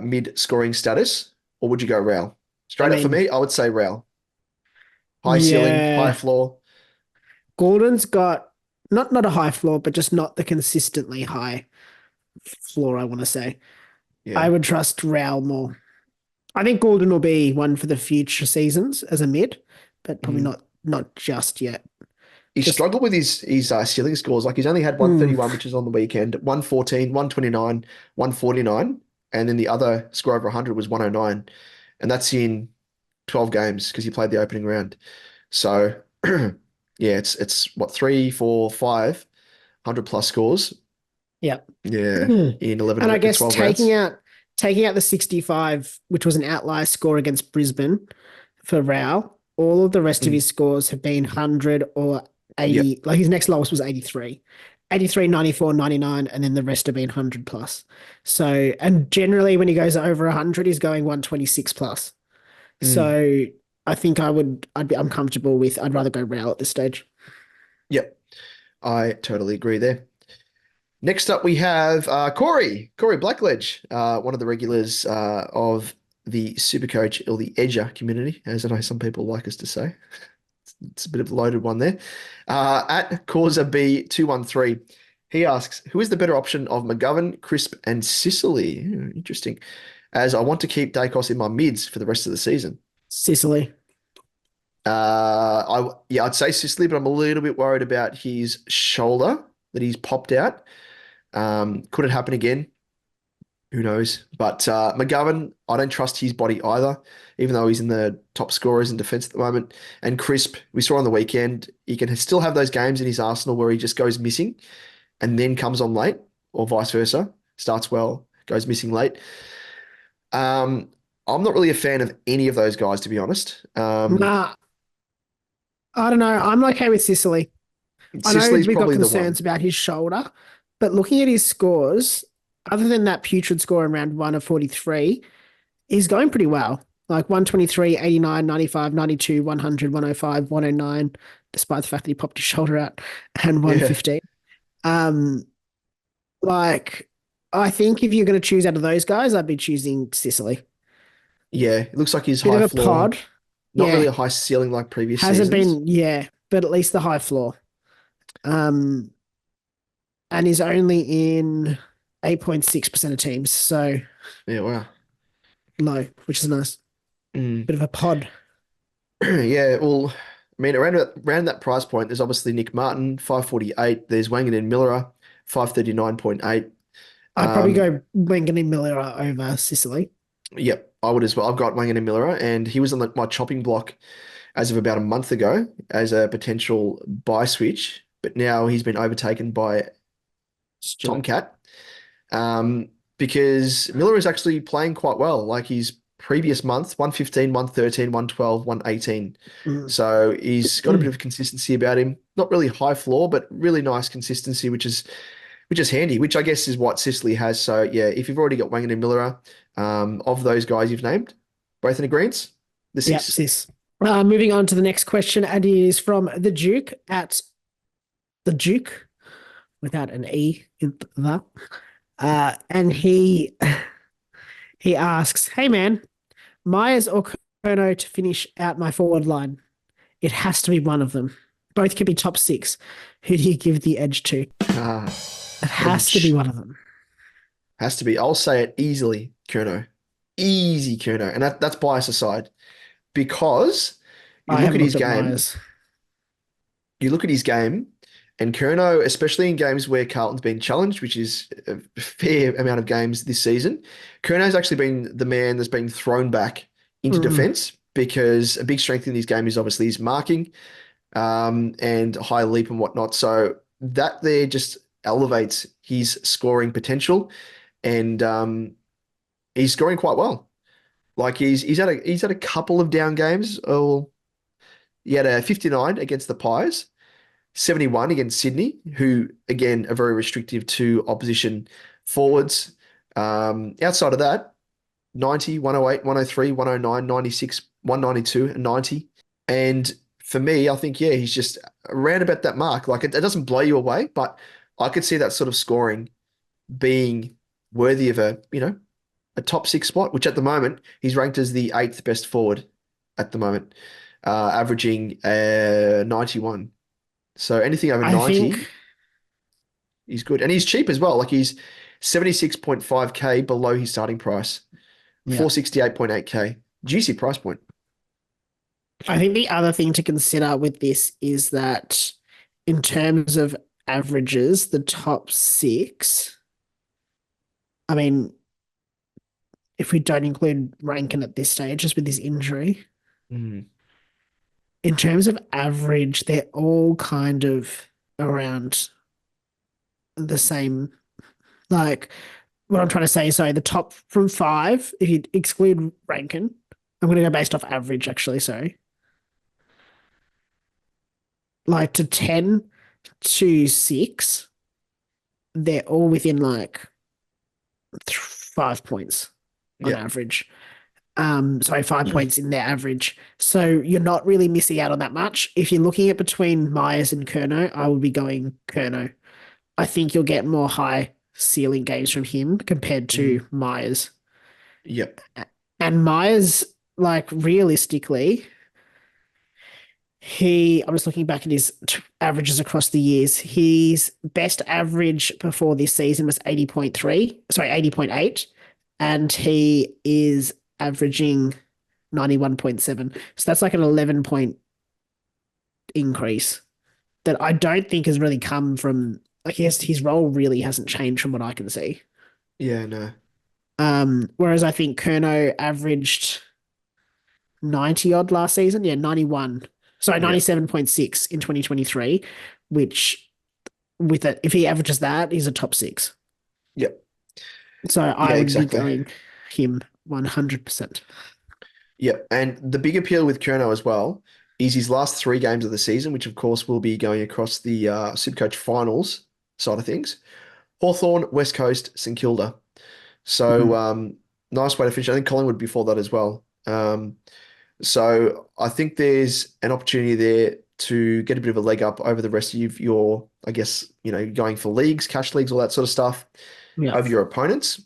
mid-scoring status, or would you go Rao? Straight up for me, I would say Rao. High ceiling, high floor.
Goulden's got not a high floor, but just not the consistently high floor, I want to say.
Yeah.
I would trust Rao more. I think Goulden will be one for the future seasons as a mid, but probably not just yet.
He struggled with his ceiling scores. Like he's only had 131, which is on the weekend, 114, 129, 149, and then the other score over 100 was 109. And that's in 12 games because he played the opening round. So yeah, it's what, 3, 4, 5, 100 plus scores.
Yeah.
Yeah. In 11
and I guess
12
taking
rounds.
out the 65, which was an outlier score against Brisbane for Rao, all of the rest of his scores have been 100 or 80. Like his next lowest was 83. 83, 94, 99, and then the rest have been 100 plus. So, and generally when he goes over 100, he's going 126 plus. So I think I'm comfortable with, I'd rather go Rao at this stage.
Yep. I totally agree there. Next up, we have Corey Blackledge, one of the regulars of the Supercoach or the Edger community, as I know some people like us to say. It's a bit of a loaded one there. At Causa B213, he asks, who is the better option of McGovern, Crisp, and Sicily? Interesting. As I want to keep Dacos in my mids for the rest of the season.
Sicily.
I'd say Sicily, but I'm a little bit worried about his shoulder that he's popped out. Could it happen again? Who knows? But McGovern, I don't trust his body either, even though he's in the top scorers in defence at the moment. And Crisp, we saw on the weekend, he can still have those games in his arsenal where he just goes missing and then comes on late, or vice versa. Starts well, goes missing late. I'm not really a fan of any of those guys, to be honest.
Nah, I don't know. I'm okay with Sicily.
Sicily's
I know we've got
probably the
concerns
one.
about his shoulder, but looking at his scores, other than that putrid score in round 1 of 43, he's going pretty well. Like 123, 89, 95, 92, 100, 105, 109, despite the fact that he popped his shoulder out, and 115. Like, I think if you're going to choose out of those guys, I'd be choosing Sicily.
Yeah, it looks like his
Bit
high
of a
floor.
pod.
Not really a high ceiling like previous
Hasn't
seasons.
been, but at least the high floor. And he's only in 8.6% of teams, so
Yeah, wow.
low, which is nice. Bit of a pod.
Yeah, well, I mean, around that price point, there's obviously Nick Martin, 548. There's Wangan Miller, 539.8.
I'd probably go Wangan Miller over Sicily.
Yep, I would as well. I've got Wangan Miller, and he was on my chopping block as of about a month ago as a potential buy switch. but now he's been overtaken by
Stuart.
Tomcat. Because Miller is actually playing quite well. Like his previous month, 115, 113, 112, 118.
Mm.
So he's got a bit of consistency about him. Not really high floor, but really nice consistency, which is handy, which I guess is what Sicily has. So yeah, if you've already got Wangan and Miller, of those guys you've named, both in agreement, the
Yep,
Cis.
sis. Moving on to the next question, and it is from the Duke at the Duke without an E in the. And he asks, "Hey man, Myers or Kono to finish out my forward line? It has to be one of them. Both can be top 6. Who do you give the edge to?
Ah,
It has to be one of them."
has to be. I'll say it easily, Kurno. Easy, Kurno. And that's bias aside. Because you
I
look
haven't
at his
looked at
game,
Myers.
and Curnow, especially in games where Carlton's been challenged, which is a fair amount of games this season, Curnow's actually been the man that's been thrown back into defense because a big strength in his game is obviously his marking, and high leap and whatnot. So that there just elevates his scoring potential, and he's scoring quite well. Like he's had a couple of down games. Oh, he had a 59 against the Pies, 71 against Sydney, who again are very restrictive to opposition forwards. Outside of that, 90, 108, 103, 109, 96, 192, and 90. And for me, I think, yeah, he's just around about that mark. Like it doesn't blow you away, but I could see that sort of scoring being worthy of a top 6 spot, which at the moment he's ranked as the 8th best forward at the moment, averaging 91. So anything over
I
90,
think
he's good. And he's cheap as well. Like he's 76.5K below his starting price,
Yeah.
468.8K. Juicy price point.
I think the other thing to consider with this is that in terms of averages, the top 6, I mean, if we don't include Rankin at this stage, just with his injury,
Mm.
in terms of average, they're all kind of around the same. Like what I'm trying to say is, sorry, the top from 5, if you exclude Rankin, I'm going to go based off average, actually, sorry. Like to 10 to 6, they're all within like 5 points on
Yeah.
average. Sorry, 5 points in their average. So you're not really missing out on that much. If you're looking at between Myers and Curnow, I would be going Curnow. I think you'll get more high ceiling games from him compared to Myers.
Yep.
And Myers, like realistically, I'm just looking back at his averages across the years. His best average before this season was 80.8, and he is averaging 91.7. So that's like an 11-point increase that I don't think has really come from, I guess his role really hasn't changed from what I can see.
Yeah, no.
Whereas I think Curnow averaged 90 odd last season. Yeah, 91. Sorry, 97.6 in 2023, which with it, if he averages that, he's a top 6.
Yep.
So I would
exactly.
be going him 100%.
Yep. And the big appeal with Curnow as well is his last 3 games of the season, which of course will be going across the Supercoach finals side of things. Hawthorn, West Coast, St Kilda. So nice way to finish. I think Collingwood before that as well. So I think there's an opportunity there to get a bit of a leg up over the rest of your, I guess, going for leagues, cash leagues, all that sort of stuff, over your opponents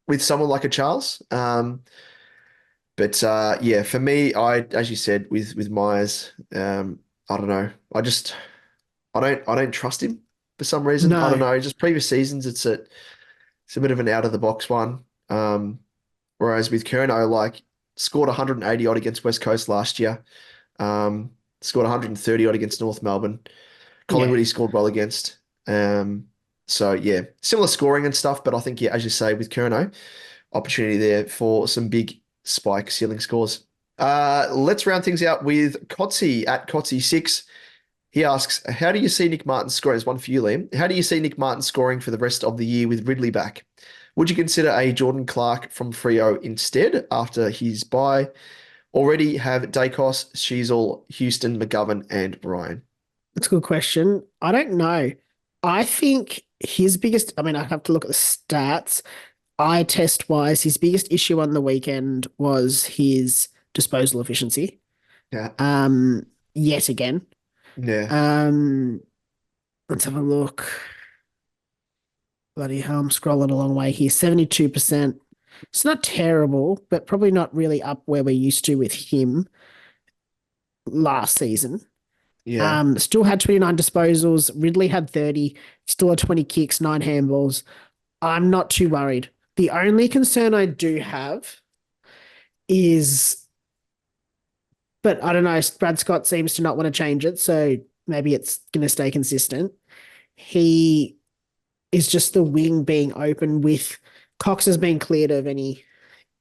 with someone like a Charles. But yeah, for me, as you said, with Myers, I don't know. I don't trust him for some reason. I don't
No.
know. Just previous seasons, it's a bit of an out of the box one. Whereas with Curnow, like scored 180 odd against West Coast last year. Scored 130 odd against North Melbourne. Collingwood, he scored well against. So yeah, similar scoring and stuff, but I think, yeah, as you say, with Curnow, opportunity there for some big spike ceiling scores. Let's round things out with Cotsy at Cotsy6. He asks, how do you see Nick Martin scoring? There's one for you, Liam. How do you see Nick Martin scoring for the rest of the year with Ridley back? Would you consider a Jordan Clark from Freo instead after his bye? Already have Dacos, Sheasel, Houston, McGovern, and Ryan.
That's a good question. I don't know. I think his biggest, I mean, I have to look at the stats. Eye test wise, his biggest issue on the weekend was his disposal efficiency.
Yeah.
Yet again.
Yeah.
Let's have a look. Bloody hell, I'm scrolling a long way here. 72%. It's not terrible, but probably not really up where we're used to with him last season.
Yeah.
Still had 29 disposals. Ridley had 30. Still had 20 kicks, 9 handballs. I'm not too worried. The only concern I do have is, but I don't know, Brad Scott seems to not want to change it, so maybe it's going to stay consistent. He is just the wing being open with Cox has been cleared of any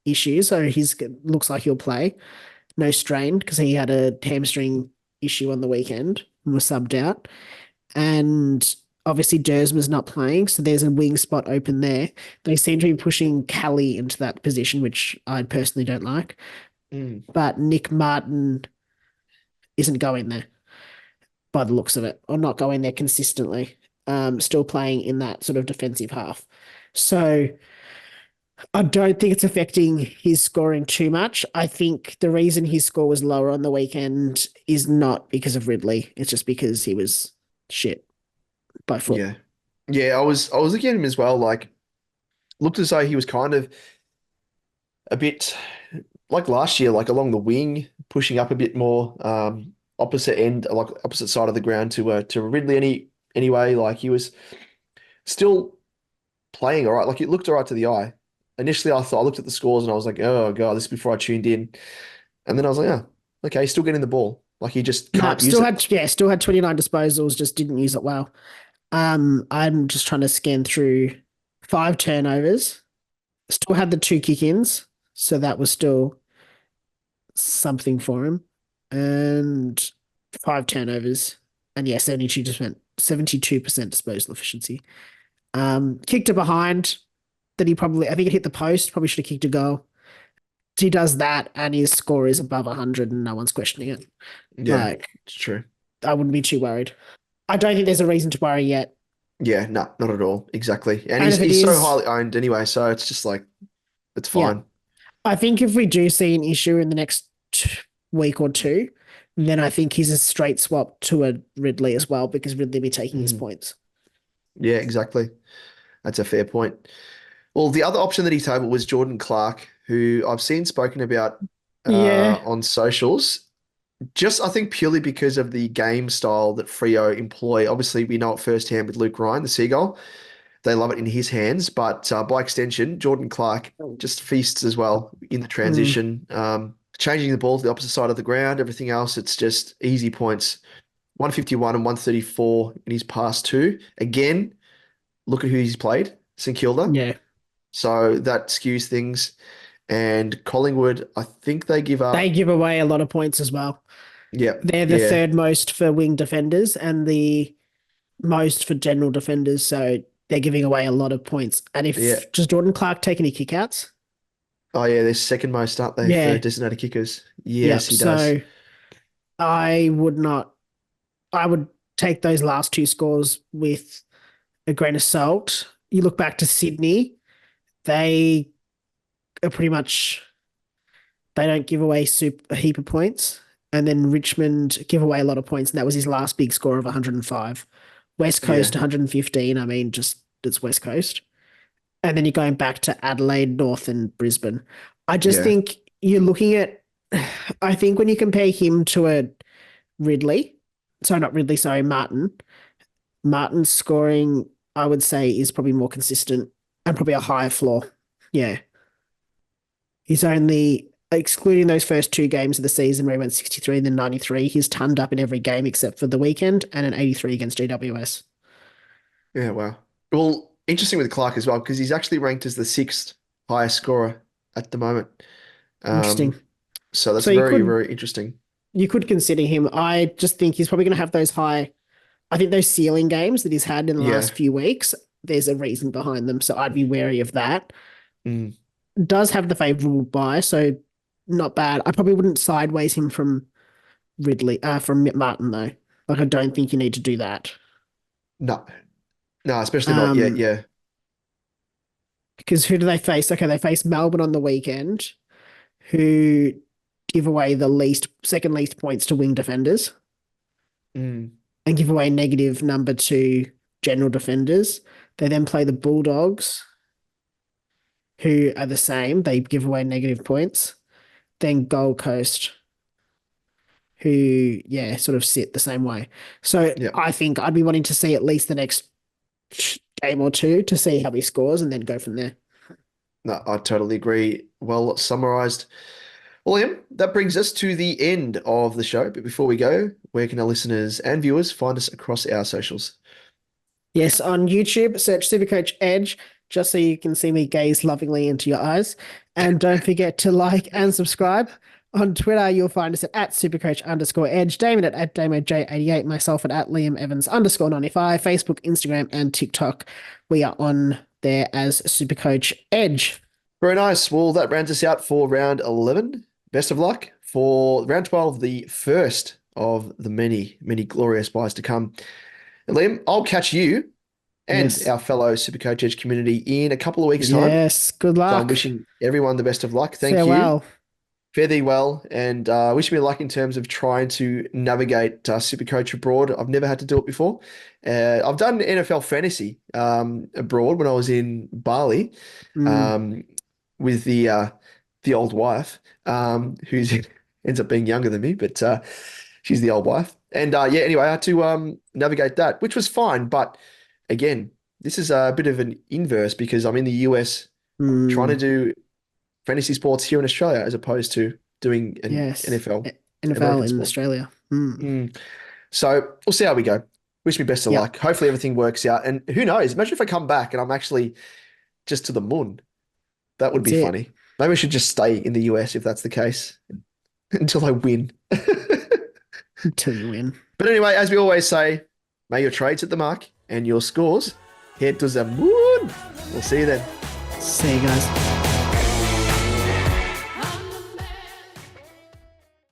issues, so he's looks like he'll play. No strain because he had a hamstring issue on the weekend and was subbed out. And obviously Dersma's not playing, so there's a wing spot open there. They seem to be pushing Callie into that position, which I personally don't like. But Nick Martin isn't going there by the looks of it, or not going there consistently. Still playing in that sort of defensive half. So I don't think it's affecting his scoring too much. I think the reason his score was lower on the weekend is not because of Ridley. It's just because he was shit by foot.
Yeah. Yeah, I was looking at him as well, like looked as though he was kind of a bit like last year, like along the wing, pushing up a bit more, opposite end, like opposite side of the ground to Ridley anyway. Like he was still playing all right. Like it looked all right to the eye. Initially, I looked at the scores and I was like, oh God, this is before I tuned in. And then I was like, oh, okay, he's still getting the ball. Like he just can't use it.
Still had 29 disposals, just didn't use it well. I'm just trying to scan through 5 turnovers. Still had the 2 kick-ins, so that was still something for him. And 5 turnovers. And yeah, 72% disposal efficiency. Kicked it behind that I think it hit the post, probably should have kicked a goal. He does that and his score is above 100 and no one's questioning it.
Yeah, it's true.
I wouldn't be too worried. I don't think there's a reason to worry yet.
Yeah, no, not at all. Exactly. And
And
he's so highly owned anyway, so it's just like, it's fine.
Yeah. I think if we do see an issue in the next week or two, then I think he's a straight swap to a Ridley as well, because Ridley be taking his points.
Yeah, exactly. That's a fair point. Well, the other option that he tabled was Jordan Clark, who I've seen spoken about on socials. Just, I think, purely because of the game style that Freo employ. Obviously, we know it firsthand with Luke Ryan, the Seagull. They love it in his hands, but by extension, Jordan Clark just feasts as well in the transition, changing the ball to the opposite side of the ground. Everything else, it's just easy points. 151 and 134 in his past 2. Again, look at who he's played, St Kilda.
Yeah.
So that skews things. And Collingwood, I think they give up.
They give away a lot of points as well.
Yeah.
They're the third most for wing defenders and the most for general defenders. So they're giving away a lot of points. And does Jordan Clark take any kickouts?
Oh, yeah, they're second most, aren't they, for designated kickers? Yes, he does.
So I would take those last 2 scores with a grain of salt. You look back to Sydney, they are pretty much, they don't give away a heap of points. And then Richmond give away a lot of points, and that was his last big score of 105. West Coast 115. I mean, just it's West Coast. And then you're going back to Adelaide, North, and Brisbane. I just think you're looking at, I think when you compare him to a Martin's scoring, I would say, is probably more consistent and probably a higher floor. Yeah. He's only, excluding those first 2 games of the season where he went 63 and then 93, he's tonned up in every game except for the weekend and an 83 against GWS.
Yeah, wow. Well, interesting with Clark as well, because he's actually ranked as the 6th highest scorer at the moment.
Interesting.
So that's very, very interesting.
you could consider him. I just think he's probably going to have those high. I think those ceiling games that he's had in the
Yeah.
last few weeks, there's a reason behind them. So I'd be wary of that.
Mm.
Does have the favourable buy, so not bad. I probably wouldn't sideways him from from Martin though. Like I don't think you need to do that.
No, no, especially not yet.
Um,
Yeah.
Because who do they face? Okay, they face Melbourne on the weekend, who give away the second least points to wing defenders
Mm.
and give away negative number to general defenders. They then play the Bulldogs, who are the same. They give away negative points. Then Gold Coast, who, sort of sit the same way. So
Yeah.
I think I'd be wanting to see at least the next game or two to see how he scores and then go from there.
No, I totally agree. Well summarized. Well, Liam, that brings us to the end of the show. But before we go, where can our listeners and viewers find us across our socials?
Yes, on YouTube, search Supercoach Edge, just so you can see me gaze lovingly into your eyes. And don't forget to like and subscribe. On Twitter, you'll find us at @Supercoach_Edge, Damon at DamoJ88, myself at @LiamEvans_95, Facebook, Instagram, and TikTok. We are on there as Supercoach Edge.
Very nice. Well, that rounds us out for round 11. Best of luck for round 12, the first of the many, many glorious buys to come. And Liam, I'll catch you and
Yes.
our fellow Supercoach Edge community in a couple of weeks' time.
Yes, good
So
luck.
I'm wishing everyone the best of luck. Thank you.
Farewell.
Fare thee well, and wish me luck in terms of trying to navigate Supercoach abroad. I've never had to do it before. I've done NFL fantasy abroad when I was in Bali with the old wife, who's ends up being younger than me, but she's the old wife. And anyway, I had to navigate that, which was fine. But again, this is a bit of an inverse because I'm in the US trying to do fantasy sports here in Australia as opposed to doing an NFL.
NFL in
sport.
Australia.
So we'll see how we go. Wish me best of luck. Hopefully everything works out. And who knows? Imagine if I come back and I'm actually just to the moon. That would be funny. Maybe I should just stay in the US if that's the case until I win.
Until you win.
But anyway, as we always say, may your trades hit the mark and your scores head to the moon. We'll see you then.
See you guys.